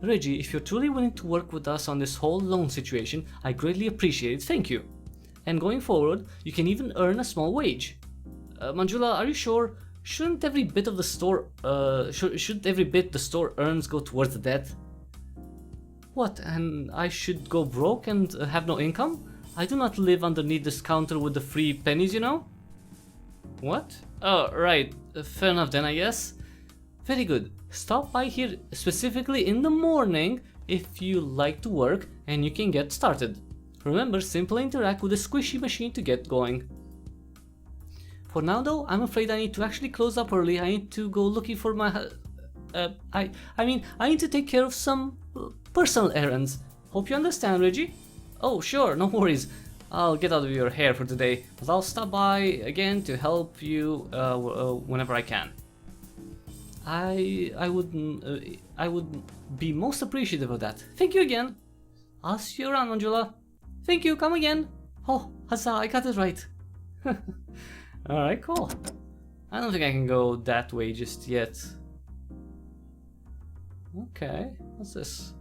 Reggie, if you're truly willing to work with us on this whole loan situation, I greatly appreciate it. Thank you. And going forward, you can even earn a small wage. Manjula, are you sure? Shouldn't every bit of the store, shouldn't every bit the store earns go towards the debt? What, and I should go broke and have no income? I do not live underneath this counter with the free pennies, you know? What? Oh, right. Fair enough then, I guess. Very good. Stop by here specifically in the morning if you like to work and you can get started. Remember, simply interact with the squishy machine to get going. For now though, I'm afraid I need to actually close up early. I need to go looking for my... I need to take care of some personal errands. Hope you understand, Reggie? Oh, sure, no worries. I'll get out of your hair for today, but I'll stop by again to help you whenever I can. I would be most appreciative of that. Thank you again. I'll see you around, Angela. Thank you, come again. Oh, huzzah, I got it right. Alright, cool. I don't think I can go that way just yet. Okay, what's this?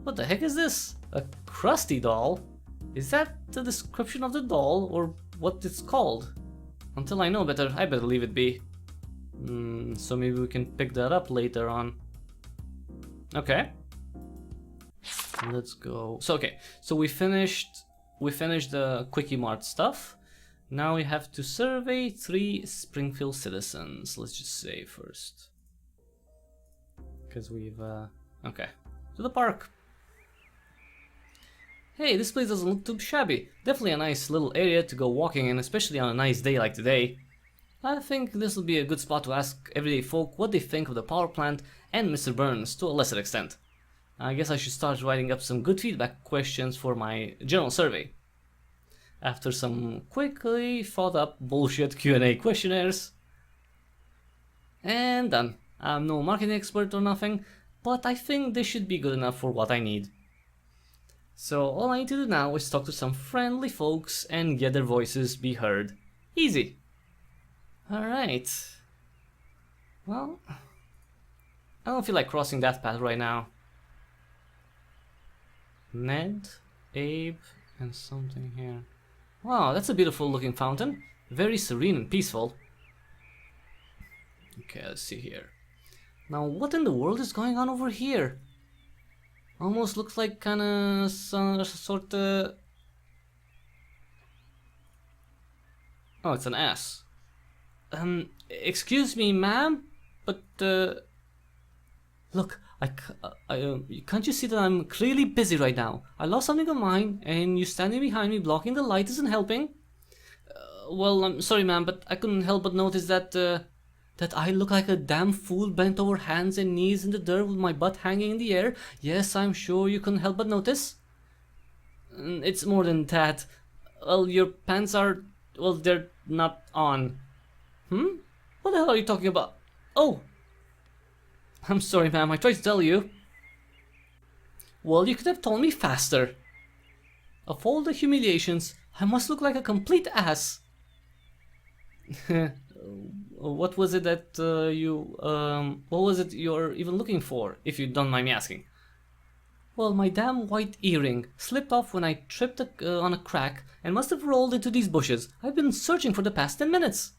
What the heck is this? A crusty doll? Is that the description of the doll or what it's called? Until I know better, I better leave it be. So maybe we can pick that up later on. Okay. Let's go. So okay, so we finished the quickie mart stuff. Now we have to survey 3 Springfield citizens. Let's just say first. Because we've okay. To the park. Hey, this place doesn't look too shabby. Definitely a nice little area to go walking in, especially on a nice day like today. I think this will be a good spot to ask everyday folk what they think of the power plant and Mr. Burns to a lesser extent. I guess I should start writing up some good feedback questions for my general survey. After some quickly thought up bullshit Q&A questionnaires. And done. I'm no marketing expert or nothing, but I think this should be good enough for what I need. So all I need to do now is talk to some friendly folks and get their voices be heard. Easy. Alright. Well, I don't feel like crossing that path right now. Ned, Abe, and something here. Wow, that's a beautiful looking fountain. Very serene and peaceful. Okay, let's see here. Now, what in the world is going on over here? Almost looks like kinda sorta... Oh, it's an ass. Excuse me, ma'am, but look, can't you see that I'm clearly busy right now? I lost something of mine, and you standing behind me blocking the light isn't helping. Well, I'm sorry, ma'am, but I couldn't help but notice that that I look like a damn fool bent over hands and knees in the dirt with my butt hanging in the air. Yes, I'm sure you couldn't help but notice. It's more than that. Well, your pants are... well, they're not on. What the hell are you talking about? Oh! I'm sorry, ma'am, I tried to tell you. Well, you could have told me faster. Of all the humiliations, I must look like a complete ass. What was it that what was it you're even looking for, if you don't mind me asking? Well, my damn white earring slipped off when I tripped on a crack and must have rolled into these bushes. I've been searching for the past 10 minutes.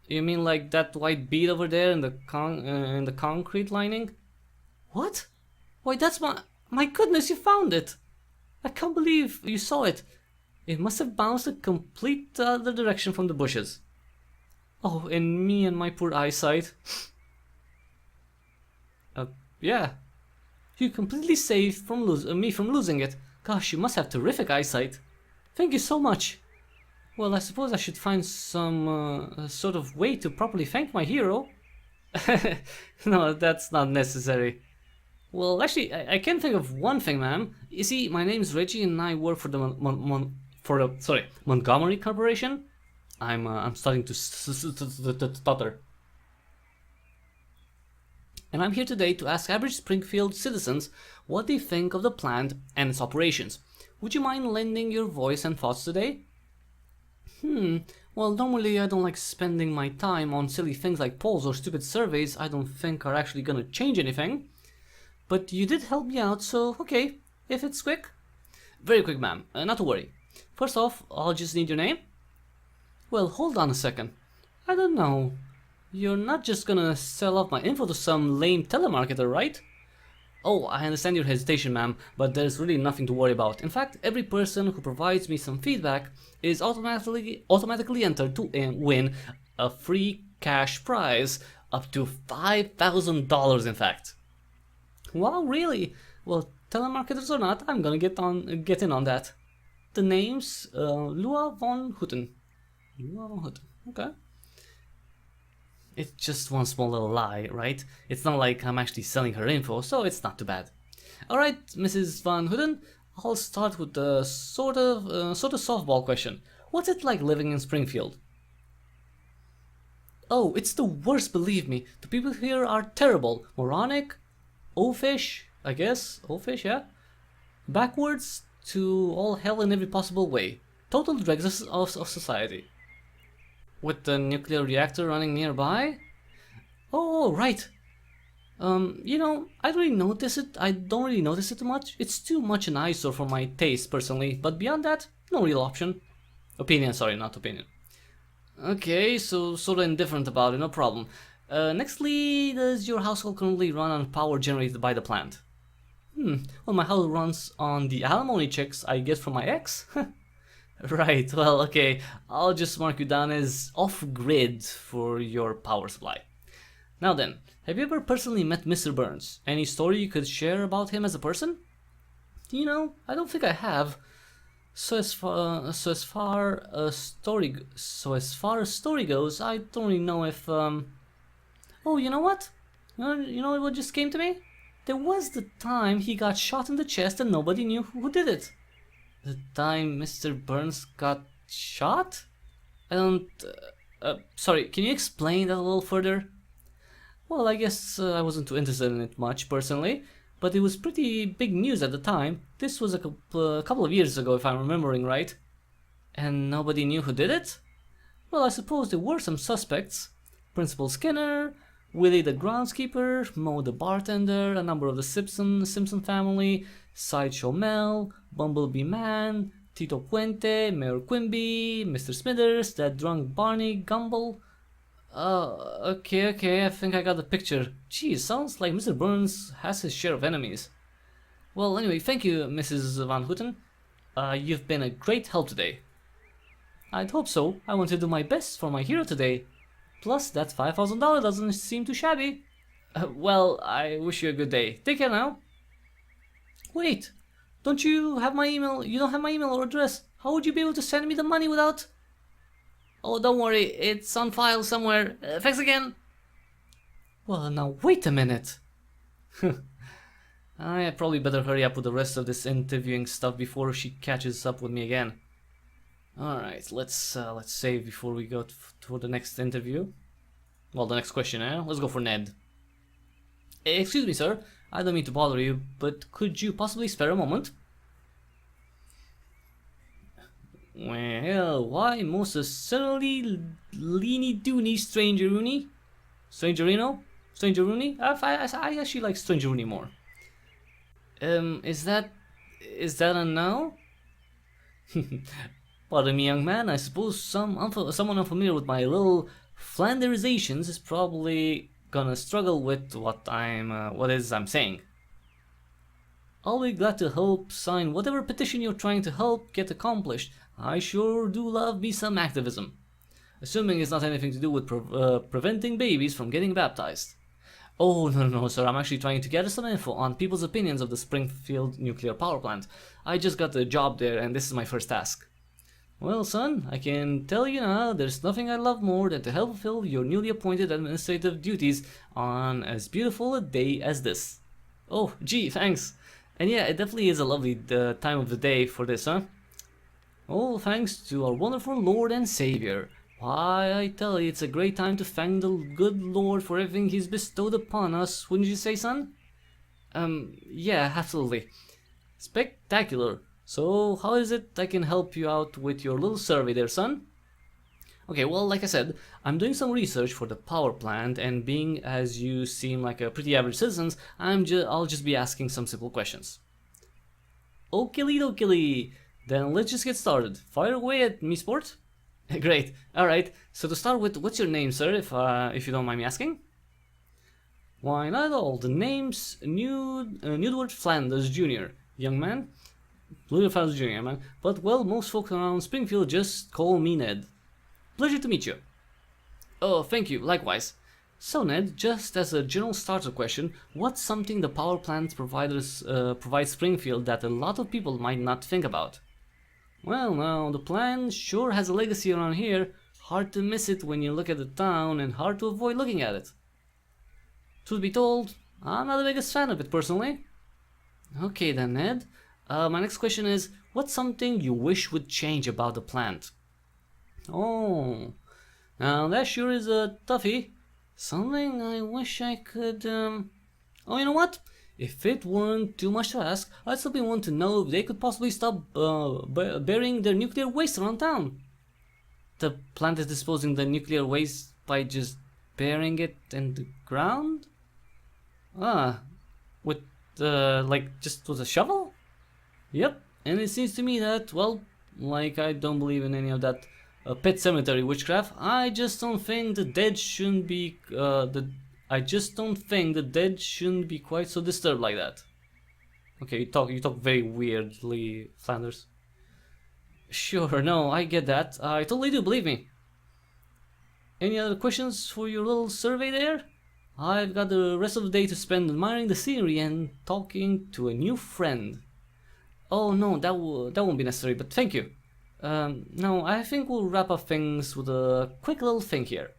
You mean like that white bead over there in the concrete lining? What? Why, that's my goodness, you found it. I can't believe you saw it. It must have bounced a complete other direction from the bushes. Oh, and me and my poor eyesight. Yeah. You completely saved from me from losing it. Gosh, you must have terrific eyesight. Thank you so much. Well, I suppose I should find some sort of way to properly thank my hero. No, that's not necessary. Well, actually, I can think of one thing, ma'am. You see, my name's Reggie, and I work for the Montgomery Corporation. I'm starting to stutter. And I'm here today to ask average Springfield citizens what they think of the plant and its operations. Would you mind lending your voice and thoughts today? Well, normally I don't like spending my time on silly things like polls or stupid surveys I don't think are actually gonna change anything. But you did help me out, so okay, if it's quick. Very quick, ma'am, not to worry. First off, I'll just need your name. Well, hold on a second. I don't know. You're not just gonna sell off my info to some lame telemarketer, right? Oh, I understand your hesitation, ma'am, but there's really nothing to worry about. In fact, every person who provides me some feedback is automatically entered to win a free cash prize, up to $5,000 in fact. Wow, really? Well, telemarketers or not, I'm gonna get in on that. The name's Luann von Houten. Luann von Houten, okay. It's just one small little lie, right? It's not like I'm actually selling her info, so it's not too bad. Alright, Mrs. Van Houten, I'll start with the sort of softball question. What's it like living in Springfield? Oh, it's the worst, believe me. The people here are terrible. Moronic, oafish, I guess. Oafish, yeah. Backwards to all hell in every possible way. Total dregs of society. With the nuclear reactor running nearby? Oh, right. You know, I don't really notice it. I don't really notice it too much. It's too much an eyesore for my taste, personally. But beyond that, no real option. Opinion, sorry, not opinion. Okay, so sort of indifferent about it, no problem. Nextly, does your household currently run on power generated by the plant? Well, my house runs on the alimony checks I get from my ex. Right, well, okay, I'll just mark you down as off-grid for your power supply. Now then, have you ever personally met Mr. Burns? Any story you could share about him as a person? You know, I don't think I have. So as far as story goes, I don't really know if Oh, you know what? You know what just came to me? There was the time he got shot in the chest and nobody knew who did it. The time Mr. Burns got shot? I don't... sorry, can you explain that a little further? Well, I guess I wasn't too interested in it much, personally, but it was pretty big news at the time. This was a couple of years ago, if I'm remembering right. And nobody knew who did it? Well, I suppose there were some suspects. Principal Skinner, Willie the groundskeeper, Mo the bartender, a number of the Simpson family, Sideshow Mel, Bumblebee Man, Tito Puente, Mayor Quimby, Mr. Smithers, that drunk Barney Gumble. Okay, I think I got the picture. Geez, sounds like Mr. Burns has his share of enemies. Well, anyway, thank you, Mrs. Van Houten. You've been a great help today. I'd hope so. I want to do my best for my hero today. Plus, that $5,000 doesn't seem too shabby. Well, I wish you a good day. Take care now. Wait, don't you have my email? You don't have my email or address. How would you be able to send me the money without... Oh, don't worry, it's on file somewhere. Thanks again. Well, now wait a minute. I probably better hurry up with the rest of this interviewing stuff before she catches up with me again. Alright, let's save before we go for the next interview. Well, the next question, eh? Let's go for Ned. Excuse me, sir. I don't mean to bother you, but could you possibly spare a moment? Well, why most certainly Leany Doony Strangeroonie? Strangerino? Strangeroony? I actually like Strangeroony more. Is that a no? Pardon me, young man, I suppose someone unfamiliar with my little Flanderizations is probably gonna struggle with what I'm saying. I'll be glad to help sign whatever petition you're trying to help get accomplished. I sure do love me some activism. Assuming it's not anything to do with preventing babies from getting baptized. Oh, no, sir, I'm actually trying to gather some info on people's opinions of the Springfield nuclear power plant. I just got a job there and this is my first task. Well, son, I can tell you now, there's nothing I love more than to help fulfill your newly appointed administrative duties on as beautiful a day as this. Oh, gee, thanks. And yeah, it definitely is a lovely time of the day for this, huh? Oh, thanks to our wonderful Lord and Savior. Why, I tell you, it's a great time to thank the good Lord for everything He's bestowed upon us, wouldn't you say, son? Yeah, absolutely. Spectacular. So, how is it I can help you out with your little survey there, son? Okay, well, like I said, I'm doing some research for the power plant, and being as you seem like a pretty average citizen, I'll just be asking some simple questions. Okie dokie. Then let's just get started. Fire away at me, sport. Great. All right. So to start with, what's your name, sir? If you don't mind me asking. Why not all? The name's Newdward Flanders Jr. Young man. Newdward Flanders Jr. Man. But well, most folks around Springfield just call me Ned. Pleasure to meet you. Oh, thank you. Likewise. So Ned, just as a general starter question, what's something the power plant providers provide Springfield that a lot of people might not think about? Well, now, the plant sure has a legacy around here. Hard to miss it when you look at the town and hard to avoid looking at it. Truth be told, I'm not the biggest fan of it personally. Okay then, Ned. My next question is, what's something you wish would change about the plant? Oh, now that sure is a toughie. Something I wish I could, Oh, you know what? If it weren't too much to ask, I'd simply want to know if they could possibly stop burying their nuclear waste around town. The plant is disposing the nuclear waste by just burying it in the ground? With, just with a shovel? Yep, and it seems to me that, well, like I don't believe in any of that pet cemetery witchcraft, I just don't think the dead shouldn't be, I just don't think the dead shouldn't be quite so disturbed like that. Okay, you talk very weirdly, Flanders. Sure, no, I get that. I totally do, believe me. Any other questions for your little survey there? I've got the rest of the day to spend admiring the scenery and talking to a new friend. Oh no, that won't be necessary, but thank you. No, I think we'll wrap up things with a quick little thing here.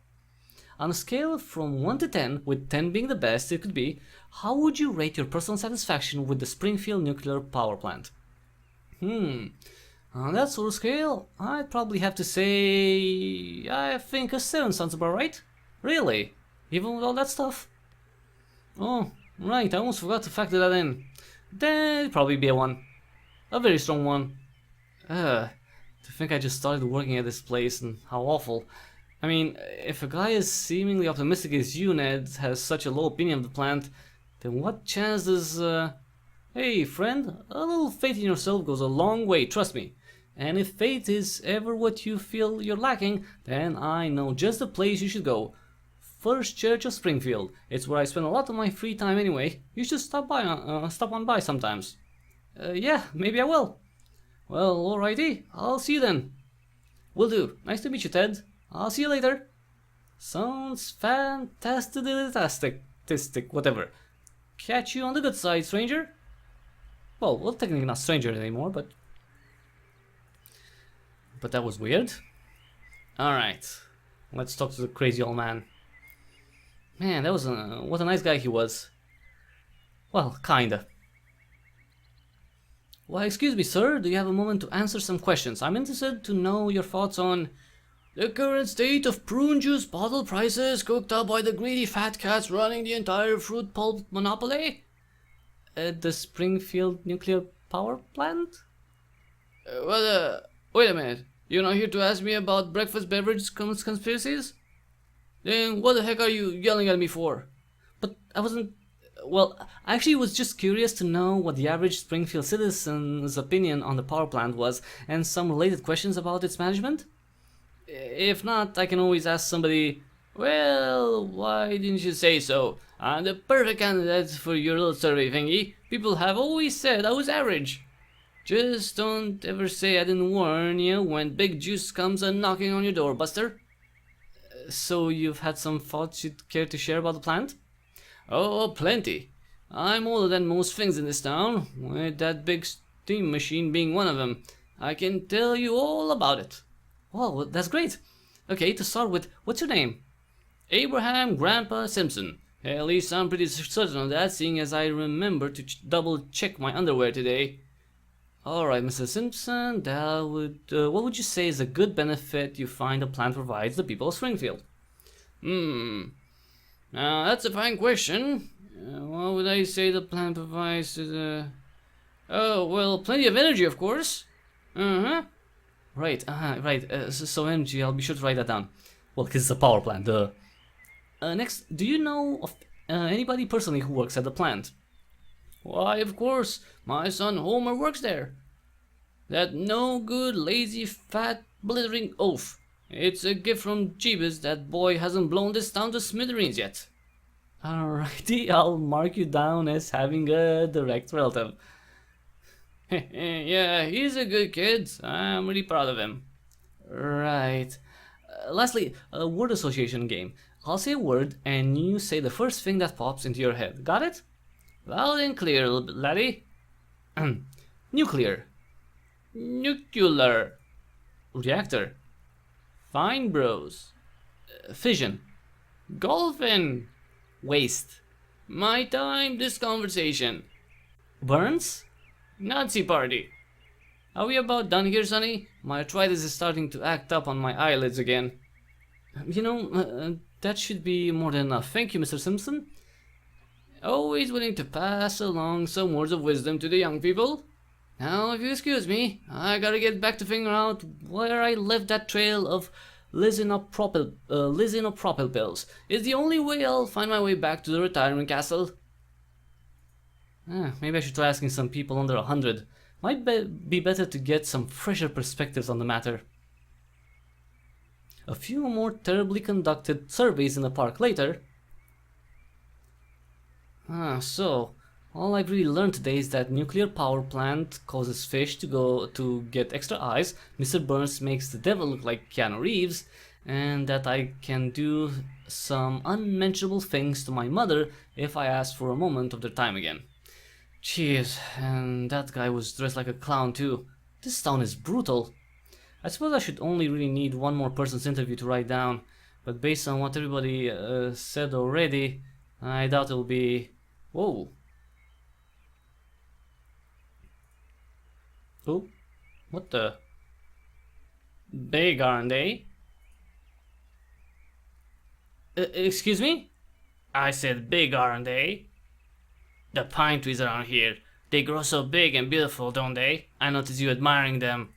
On a scale from 1 to 10, with 10 being the best it could be, how would you rate your personal satisfaction with the Springfield nuclear power plant? On that sort of scale, I'd probably have to say, I think a 7 sounds about right. Really? Even with all that stuff? Oh, right, I almost forgot to factor that in. Then it'd probably be a 1. A very strong 1. To think I just started working at this place and how awful. I mean, if a guy as seemingly optimistic as you, Ned, has such a low opinion of the plant, then what chance does, Hey, friend, a little faith in yourself goes a long way, trust me. And if faith is ever what you feel you're lacking, then I know just the place you should go. First Church of Springfield. It's where I spend a lot of my free time anyway. You should stop on by sometimes. Yeah, maybe I will. Well, alrighty, I'll see you then. Will do. Nice to meet you, Ted. I'll see you later. Sounds fantastic, whatever. Catch you on the good side, stranger. Well, technically not stranger anymore, but that was weird. Alright, let's talk to the crazy old man. Man, that was what a nice guy he was. Well, kinda. Why, excuse me, sir, do you have a moment to answer some questions? I'm interested to know your thoughts on the current state of prune juice bottle prices cooked up by the greedy fat cats running the entire fruit pulp monopoly at the Springfield nuclear power plant? Wait a minute. You're not here to ask me about breakfast beverage conspiracies? Then what the heck are you yelling at me for? But I wasn't... Well, I actually was just curious to know what the average Springfield citizen's opinion on the power plant was, and some related questions about its management. If not, I can always ask somebody, well, why didn't you say so? I'm the perfect candidate for your little survey thingy. People have always said I was average. Just don't ever say I didn't warn you when big juice comes a knocking on your door, Buster. So you've had some thoughts you'd care to share about the plant? Oh, plenty. I'm older than most things in this town, with that big steam machine being one of them. I can tell you all about it. Well, that's great. Okay, to start with, what's your name? Abraham Grandpa Simpson. At least I'm pretty certain of that, seeing as I remember to double check my underwear today. Alright, Mr. Simpson, what would you say is a good benefit you find the plant provides the people of Springfield? Now that's a fine question. What would I say the plant provides to the... Oh, well, plenty of energy, of course. Right, so energy, I'll be sure to write that down. Well, because it's a power plant, duh. Next, do you know of anybody personally who works at the plant? Why, of course, my son Homer works there. That no good, lazy, fat, blithering oaf. It's a gift from Jeebus that boy hasn't blown this town to smithereens yet. Alrighty, I'll mark you down as having a direct relative. Yeah, he's a good kid. I'm really proud of him. Right. Lastly, a word association game. I'll say a word and you say the first thing that pops into your head. Got it? Loud and clear, laddie. Nuclear. Nuclear. Reactor. Fine bros. Fission. Golfing. Waste. My time, this conversation. Burns? Nazi party. Are we about done here, Sonny? My arthritis is starting to act up on my eyelids again. You know, that should be more than enough. Thank you, Mr. Simpson. Always willing to pass along some words of wisdom to the young people. Now, if you excuse me, I gotta get back to figuring out where I left that trail of lisinopropyl pills. It's the only way I'll find my way back to the retirement castle. Maybe I should try asking some people under 100. Might be better to get some fresher perspectives on the matter. A few more terribly conducted surveys in the park later. So all I've really learned today is that nuclear power plant causes fish to get extra eyes, Mr. Burns makes the devil look like Keanu Reeves, and that I can do some unmentionable things to my mother if I ask for a moment of their time again. Jeez, and that guy was dressed like a clown too. This town is brutal. I suppose I should only really need one more person's interview to write down, but based on what everybody said already, I doubt it'll be... Whoa. Oh, what the? Big, aren't they? Excuse me? I said big, aren't they? The pine trees around here, they grow so big and beautiful, don't they? I noticed you admiring them.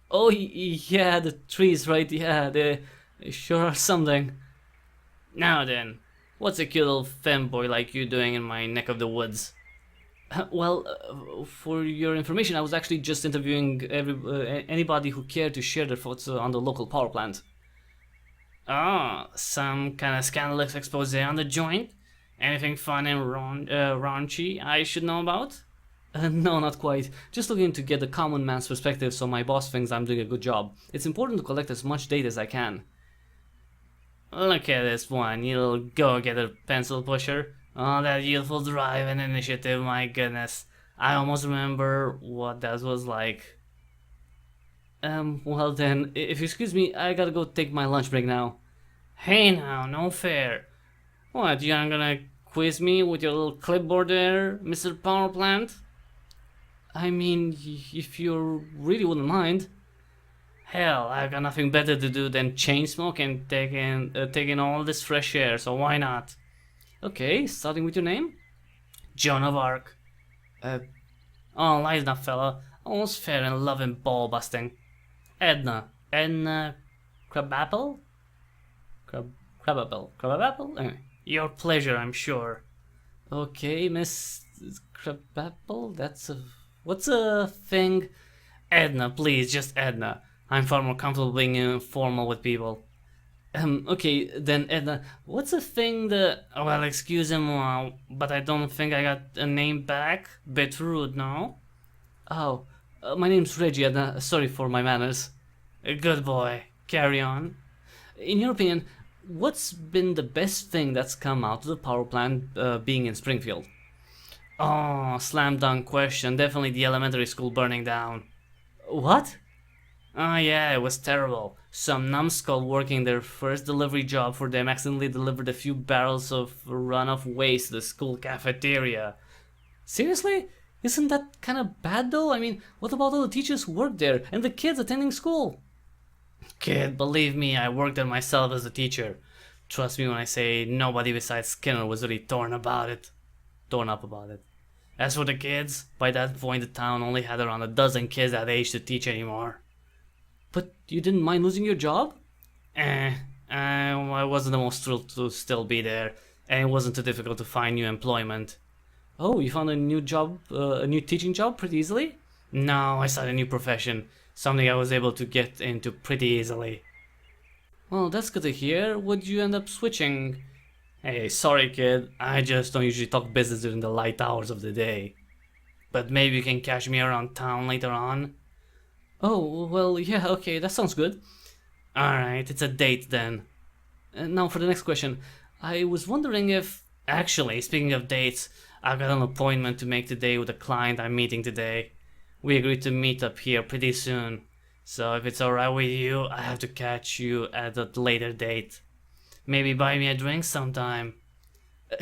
Oh, yeah, the trees, right? Yeah, they sure are something. Now then, what's a cute little femboy like you doing in my neck of the woods? Well, for your information, I was actually just interviewing anybody who cared to share their thoughts on the local power plant. Oh, some kind of scandalous expose on the joint? Anything fun and raunchy I should know about? No, not quite. Just looking to get the common man's perspective so my boss thinks I'm doing a good job. It's important to collect as much data as I can. Look at this one, you little go-getter pencil pusher. Oh, that youthful drive and initiative, my goodness. I almost remember what that was like. Well then, if you excuse me, I gotta go take my lunch break now. Hey now, no fair. What, you aren't gonna quiz me with your little clipboard there, Mr. Power Plant? I mean, if you really wouldn't mind. Hell, I've got nothing better to do than chain smoke and take in all this fresh air, so why not? Okay, starting with your name? Joan of Arc. Oh, lies now, fella. Almost fair and loving ball busting. Edna. Edna Krabappel? Krabappel? Anyway, your pleasure, I'm sure. Okay, Miss Krabappel, what's a thing? Edna, please, just Edna. I'm far more comfortable being informal with people. Okay, then Edna, what's the thing that... Well, excuse him, but I don't think I got a name back. Bit rude, no? Oh, my name's Reggie, Edna. Sorry for my manners. Good boy. Carry on. In your opinion, what's been the best thing that's come out of the power plant being in Springfield? Oh, slam dunk question. Definitely the elementary school burning down. What? Oh yeah, it was terrible. Some numbskull working their first delivery job for them accidentally delivered a few barrels of runoff waste to the school cafeteria. Seriously? Isn't that kinda bad though? I mean, what about all the teachers who work there and the kids attending school? Kid, believe me, I worked there myself as a teacher. Trust me when I say nobody besides Skinner was really torn up about it. As for the kids, by that point the town only had around a dozen kids that age to teach anymore. But you didn't mind losing your job? I wasn't the most thrilled to still be there, and it wasn't too difficult to find new employment. Oh, you found a new job, a new teaching job pretty easily? No, I started a new profession, something I was able to get into pretty easily. Well, that's good to hear. Would you end up switching? Hey, sorry kid, I just don't usually talk business during the light hours of the day. But maybe you can catch me around town later on? Oh, well, yeah, okay, that sounds good. Alright, it's a date then. Now for the next question. I was wondering if... Actually, speaking of dates, I've got an appointment to make today with a client I'm meeting today. We agreed to meet up here pretty soon. So if it's alright with you, I have to catch you at a later date. Maybe buy me a drink sometime.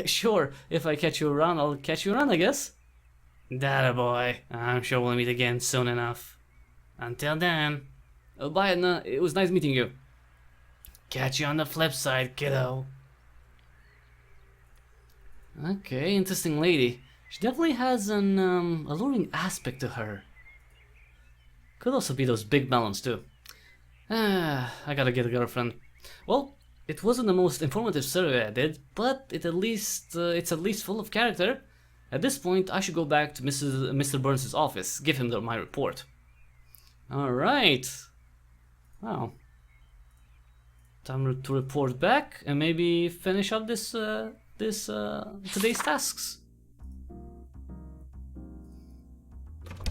Sure, if I catch you around, I'll catch you around, I guess. That a boy. I'm sure we'll meet again soon enough. Until then. Bye, Edna. It was nice meeting you. Catch you on the flip side, kiddo. Okay, interesting lady. She definitely has an alluring aspect to her. Could also be those big melons too. I gotta get a girlfriend. Well, it wasn't the most informative survey I did, but it's at least full of character. At this point, I should go back to Mr. Burns' office, give him my report. Alright. Wow. Time to report back and maybe finish up today's tasks.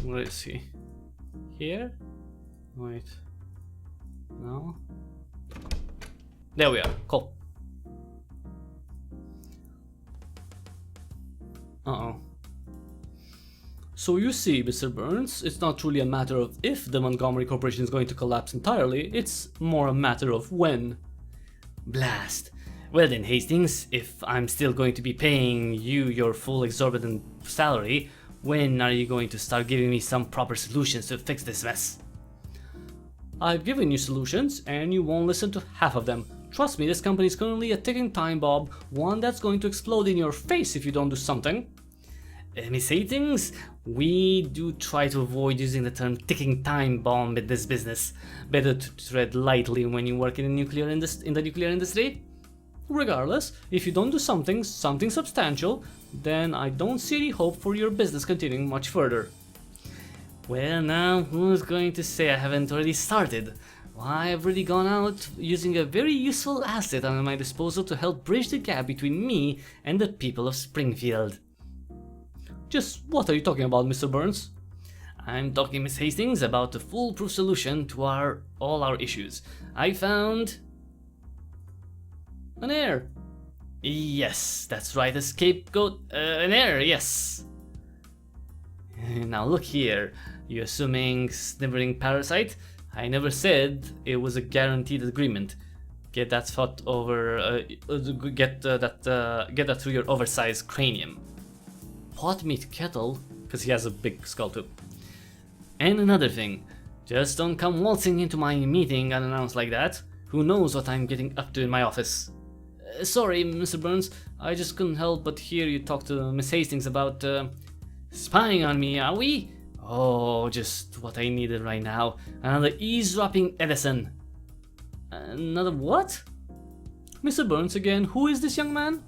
Where is he? Here? Wait. No? There we are. Cool. Uh-oh. So you see, Mr. Burns, it's not truly a matter of if the Montgomery Corporation is going to collapse entirely, it's more a matter of when. Blast. Well then, Hastings, if I'm still going to be paying you your full exorbitant salary, when are you going to start giving me some proper solutions to fix this mess? I've given you solutions, and you won't listen to half of them. Trust me, this company is currently a ticking time bomb, one that's going to explode in your face if you don't do something. Miss Hastings, we do try to avoid using the term ticking time bomb in this business. Better to tread lightly when you work in the nuclear industry. Regardless, if you don't do something substantial, then I don't see any hope for your business continuing much further. Well now, who's going to say I haven't already started? Why, I've really gone out using a very useful asset at my disposal to help bridge the gap between me and the people of Springfield. Just what are you talking about, Mr. Burns? I'm talking, Miss Hastings, about a foolproof solution to all our issues. I found... an heir. Yes, that's right, a scapegoat, an heir, yes. Now look here, you assuming sniveling parasite? I never said it was a guaranteed agreement. Get that thought over, get that through your oversized cranium. Pot meat kettle, because he has a big skull too. And another thing, just don't come waltzing into my meeting unannounced like that. Who knows what I'm getting up to in my office. Sorry, Mr. Burns, I just couldn't help but hear you talk to Miss Hastings about spying on me, are we? Oh, just what I needed right now. Another eavesdropping Edison. Another what? Mr. Burns again, who is this young man?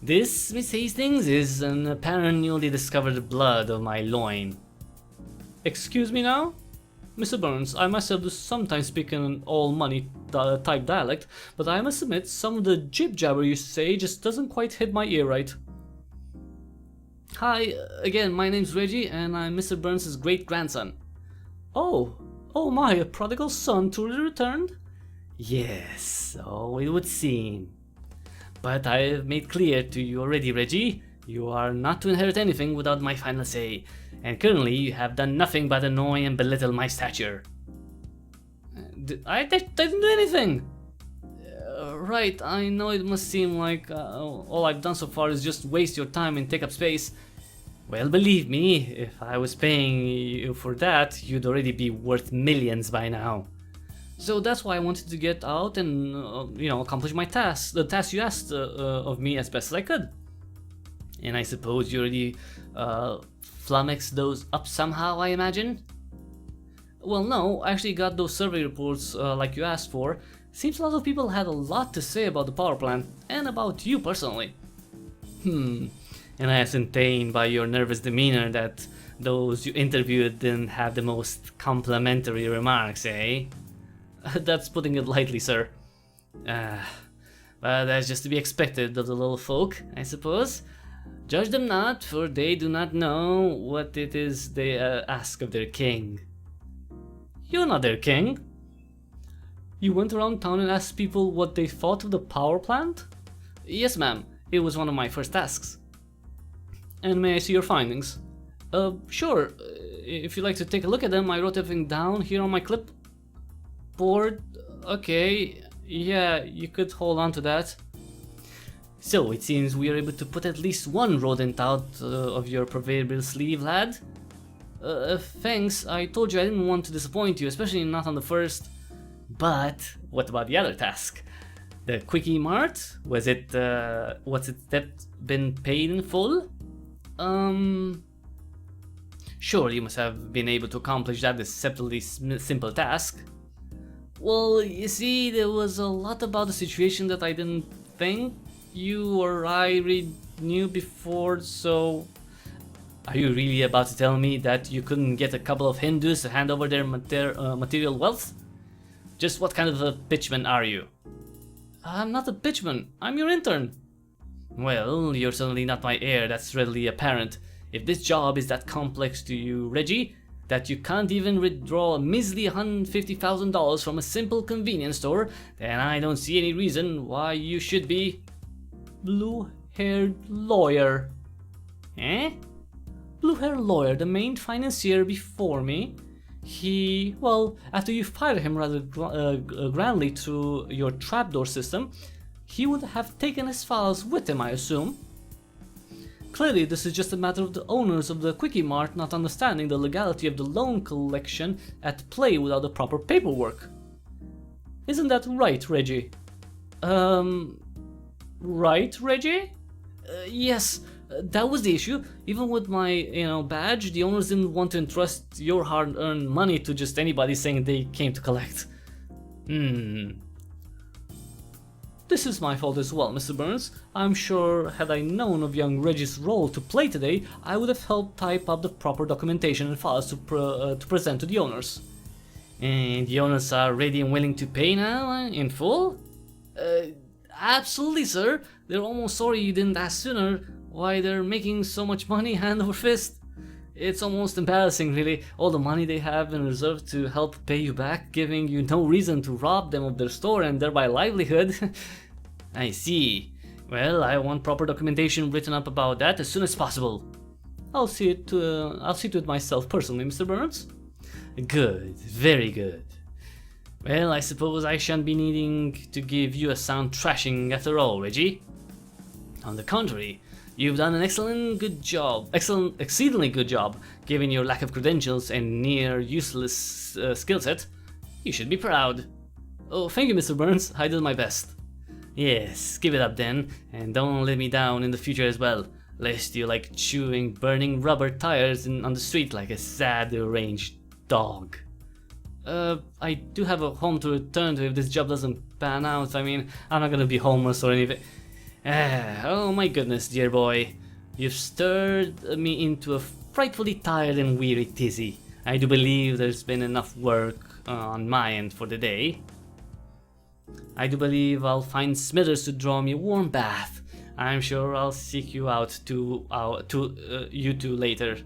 This, Miss Hastings, is an apparent newly discovered blood of my loin. Excuse me now? Mr. Burns, I myself do sometimes speak in an all-money type dialect, but I must admit some of the jib-jabber you say just doesn't quite hit my ear right. Hi, again, my name's Reggie, and I'm Mr. Burns' great-grandson. Oh my, a prodigal son truly returned? Yes, so it would seem. But I have made clear to you already, Reggie, you are not to inherit anything without my final say, and currently you have done nothing but annoy and belittle my stature. I didn't do anything! Right, I know it must seem like all I've done so far is just waste your time and take up space. Well, believe me, if I was paying you for that, you'd already be worth millions by now. So that's why I wanted to get out and, accomplish my task, the task you asked of me as best as I could. And I suppose you already flummoxed those up somehow, I imagine? Well, no, I actually got those survey reports like you asked for. Seems a lot of people had a lot to say about the power plant, and about you personally. And I ascertained by your nervous demeanor that those you interviewed didn't have the most complimentary remarks, eh? That's putting it lightly, sir. But that's just to be expected of the little folk, I suppose. Judge them not, for they do not know what it is they ask of their king. You're not their king. You went around town and asked people what they thought of the power plant? Yes, ma'am. It was one of my first tasks. And may I see your findings? Sure. If you'd like to take a look at them, I wrote everything down here on my clipboard. Okay, yeah, you could hold on to that. So, it seems we are able to put at least one rodent out of your proverbial sleeve, lad. Thanks, I told you I didn't want to disappoint you, especially not on the first. But, what about the other task? The quickie mart? Was it that been paid in full? Sure, you must have been able to accomplish that deceptively simple task. Well, you see, there was a lot about the situation that I didn't think you or I really knew before, so... Are you really about to tell me that you couldn't get a couple of Hindus to hand over their material wealth? Just what kind of a pitchman are you? I'm not a pitchman, I'm your intern. Well, you're certainly not my heir, that's readily apparent. If this job is that complex to you, Reggie, that you can't even withdraw a measly $150,000 from a simple convenience store, then I don't see any reason why you should be... Blue-haired lawyer. Eh? Blue-haired lawyer, the main financier before me. He, well, after you fired him rather grandly through your trapdoor system, he would have taken his files with him, I assume. Clearly, this is just a matter of the owners of the Quickie Mart not understanding the legality of the loan collection at play without the proper paperwork. Isn't that right, Reggie? Right, Reggie? Yes, that was the issue. Even with my, badge, the owners didn't want to entrust your hard-earned money to just anybody saying they came to collect. This is my fault as well, Mr. Burns. I'm sure had I known of young Reggie's role to play today, I would have helped type up the proper documentation and files to present to the owners. And the owners are ready and willing to pay now, in full? Absolutely, sir. They're almost sorry you didn't ask sooner why they're making so much money hand over fist. It's almost embarrassing, really, all the money they have in reserve to help pay you back, giving you no reason to rob them of their store and thereby livelihood. I see. Well, I want proper documentation written up about that as soon as possible. I'll see to it myself personally, Mr. Burns. Good, very good. Well, I suppose I shan't be needing to give you a sound thrashing after all, Reggie. On the contrary, you've done an exceedingly good job, given your lack of credentials and near useless skill set. You should be proud. Oh, thank you, Mr. Burns. I did my best. Yes, give it up then, and don't let me down in the future as well, lest you like chewing burning rubber tires on the street like a sad, deranged dog. I do have a home to return to if this job doesn't pan out. I mean, I'm not gonna be homeless or anything. Oh my goodness, dear boy. You've stirred me into a frightfully tired and weary tizzy. I do believe there's been enough work on my end for the day. I do believe I'll find Smithers to draw me a warm bath. I'm sure I'll seek you out to you two later.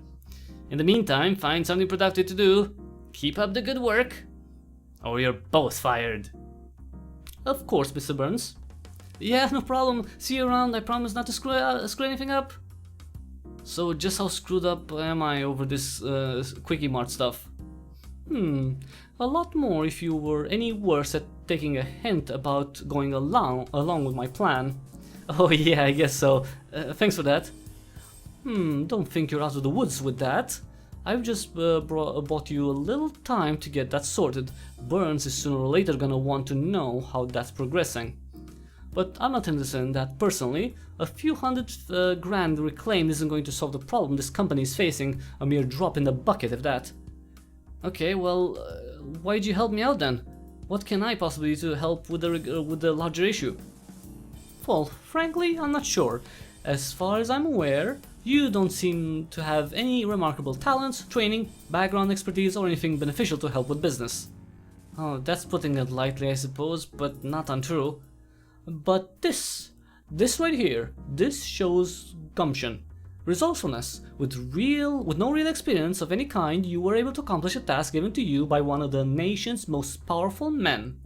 In the meantime, find something productive to do. Keep up the good work, or you're both fired. Of course, Mr. Burns. Yeah, no problem. See you around. I promise not to screw anything up. So just how screwed up am I over this quickie mart stuff? A lot more if you were any worse at taking a hint about going along with my plan. Oh yeah, I guess so. Thanks for that. Don't think you're out of the woods with that. I've just bought you a little time to get that sorted. Burns is sooner or later gonna want to know how that's progressing. But I'm not interested in that personally. A few hundred grand reclaimed isn't going to solve the problem this company is facing. A mere drop in the bucket, if that. Okay, well, why'd you help me out then? What can I possibly do to help with the larger issue? Well, frankly, I'm not sure. As far as I'm aware, you don't seem to have any remarkable talents, training, background expertise, or anything beneficial to help with business. Oh, that's putting it lightly, I suppose, but not untrue. But this right here, this shows gumption, resourcefulness. With no real experience of any kind, you were able to accomplish a task given to you by one of the nation's most powerful men.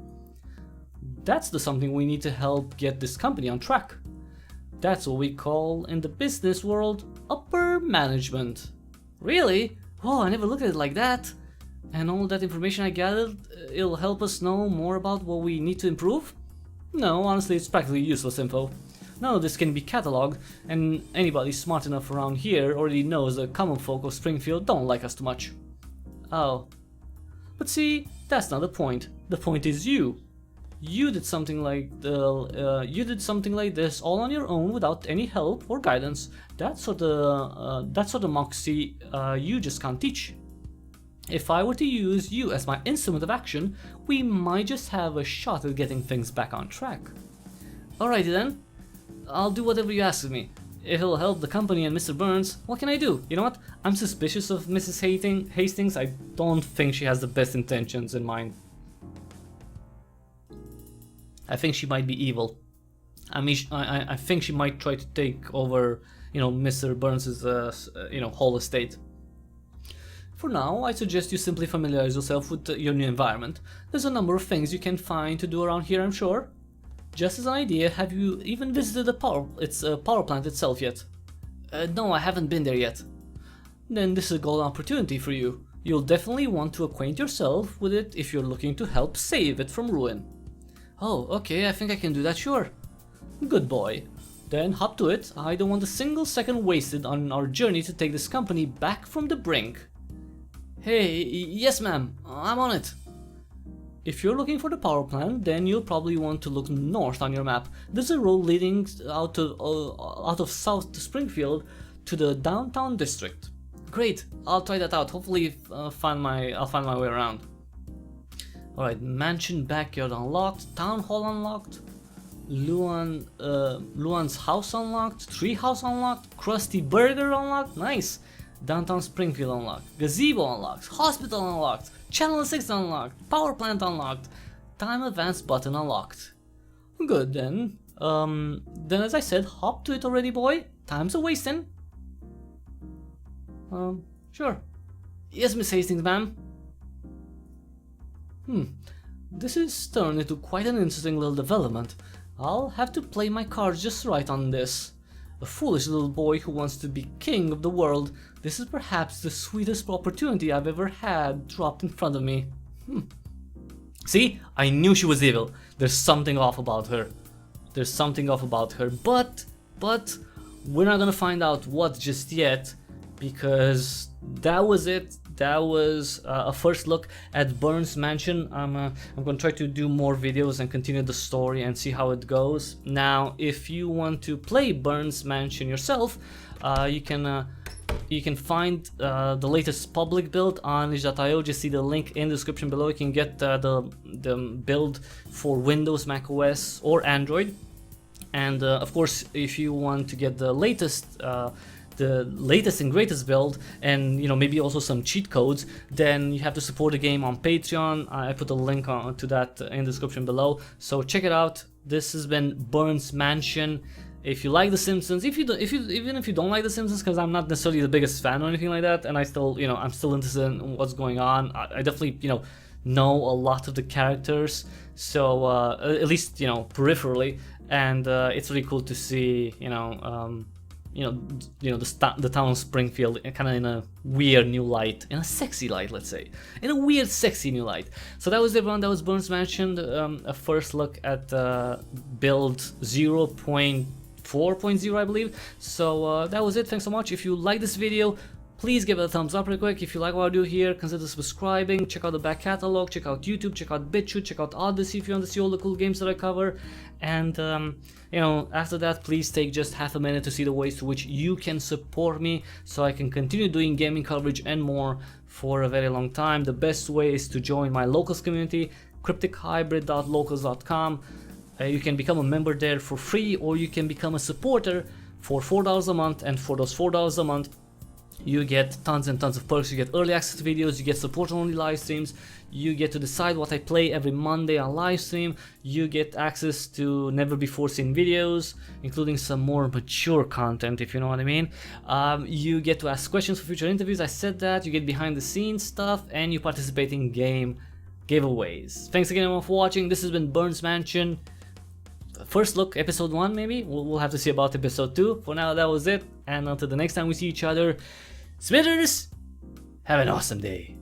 That's the something we need to help get this company on track. That's what we call, in the business world, upper management. Really? Oh, I never looked at it like that. And all that information I gathered, it'll help us know more about what we need to improve? No, honestly, it's practically useless info. None of this can be cataloged, and anybody smart enough around here already knows the common folk of Springfield don't like us too much. Oh. But see, that's not the point. The point is you. You did something like this all on your own without any help or guidance. That's sort of moxie you just can't teach. If I were to use you as my instrument of action, we might just have a shot at getting things back on track. Alrighty then, I'll do whatever you ask of me. If it'll help the company and Mr. Burns, what can I do? You know what? I'm suspicious of Mrs. Hastings. I don't think she has the best intentions in mind. I think she might be evil. I think she might try to take over, Mr. Burns's, whole estate. For now, I suggest you simply familiarize yourself with your new environment. There's a number of things you can find to do around here, I'm sure. Just as an idea, have you even visited the power plant itself yet? No, I haven't been there yet. Then this is a golden opportunity for you. You'll definitely want to acquaint yourself with it if you're looking to help save it from ruin. Oh, okay, I think I can do that, sure. Good boy. Then hop to it. I don't want a single second wasted on our journey to take this company back from the brink. Hey, yes ma'am, I'm on it. If you're looking for the power plant, then you'll probably want to look north on your map. There's a road leading out of south to Springfield to the downtown district. Great, I'll try that out. Hopefully, I'll find my way around. Alright, mansion backyard unlocked, town hall unlocked, Luann's house unlocked, tree house unlocked, Krusty Burger unlocked, nice. Downtown Springfield unlocked, gazebo unlocked, hospital unlocked, channel 6 unlocked, power plant unlocked, time advance button unlocked. Good then. Then as I said, hop to it already, boy. Time's a wasting. Sure. Yes, Miss Hastings, ma'am. This is turned into quite an interesting little development. I'll have to play my cards just right on this. A foolish little boy who wants to be king of the world. This is perhaps the sweetest opportunity I've ever had dropped in front of me. See? I knew she was evil. There's something off about her. But we're not gonna find out what just yet, because that was it. That was a first look at Burns' mansion. I'm gonna try to do more videos and continue the story and see how it goes. Now, if you want to play Burns' mansion yourself, you can find the latest public build on Reggie.io. Just see the link in the description below. You can get the build for Windows, Mac OS, or Android. And of course, if you want to get the latest the latest and greatest build, and you know, maybe also some cheat codes, then you have to support the game on Patreon. I put a link to that in the description below, so check it out. This has been Burns Mansion. If you like The Simpsons, even if you don't like The Simpsons, because I'm not necessarily the biggest fan or anything like that, and I still, you know, I'm still interested in what's going on. I definitely, you know a lot of the characters, so at least, you know, peripherally, and it's really cool to see, the town of Springfield kind of in a weird new light, in a sexy light, let's say, in a weird sexy new light. So that was everyone. That was Burns Mansion, a first look at build 0.4.0, I believe. So that was it. Thanks so much. If you like this video, please give it a thumbs up real quick. If you like what I do here, consider subscribing. Check out the back catalog, check out YouTube, check out BitChute, check out Odyssey if you want to see all the cool games that I cover. And you know, after that, please take just half a minute to see the ways to which you can support me so I can continue doing gaming coverage and more for a very long time. The best way is to join my locals community, cryptichybrid.locals.com. You can become a member there for free, or you can become a supporter for $4 a month, and for those $4 a month you get tons and tons of perks. You get early access to videos, you get support only live streams, you get to decide what I play every Monday on live stream, you get access to never before seen videos, including some more mature content, if you know what I mean. You get to ask questions for future interviews, I said that, you get behind the scenes stuff, and you participate in game giveaways. Thanks again everyone for watching. This has been Burns Mansion. First look, episode 1 maybe, we'll have to see about episode 2. For now, that was it, and until the next time we see each other, Smithers, have an awesome day.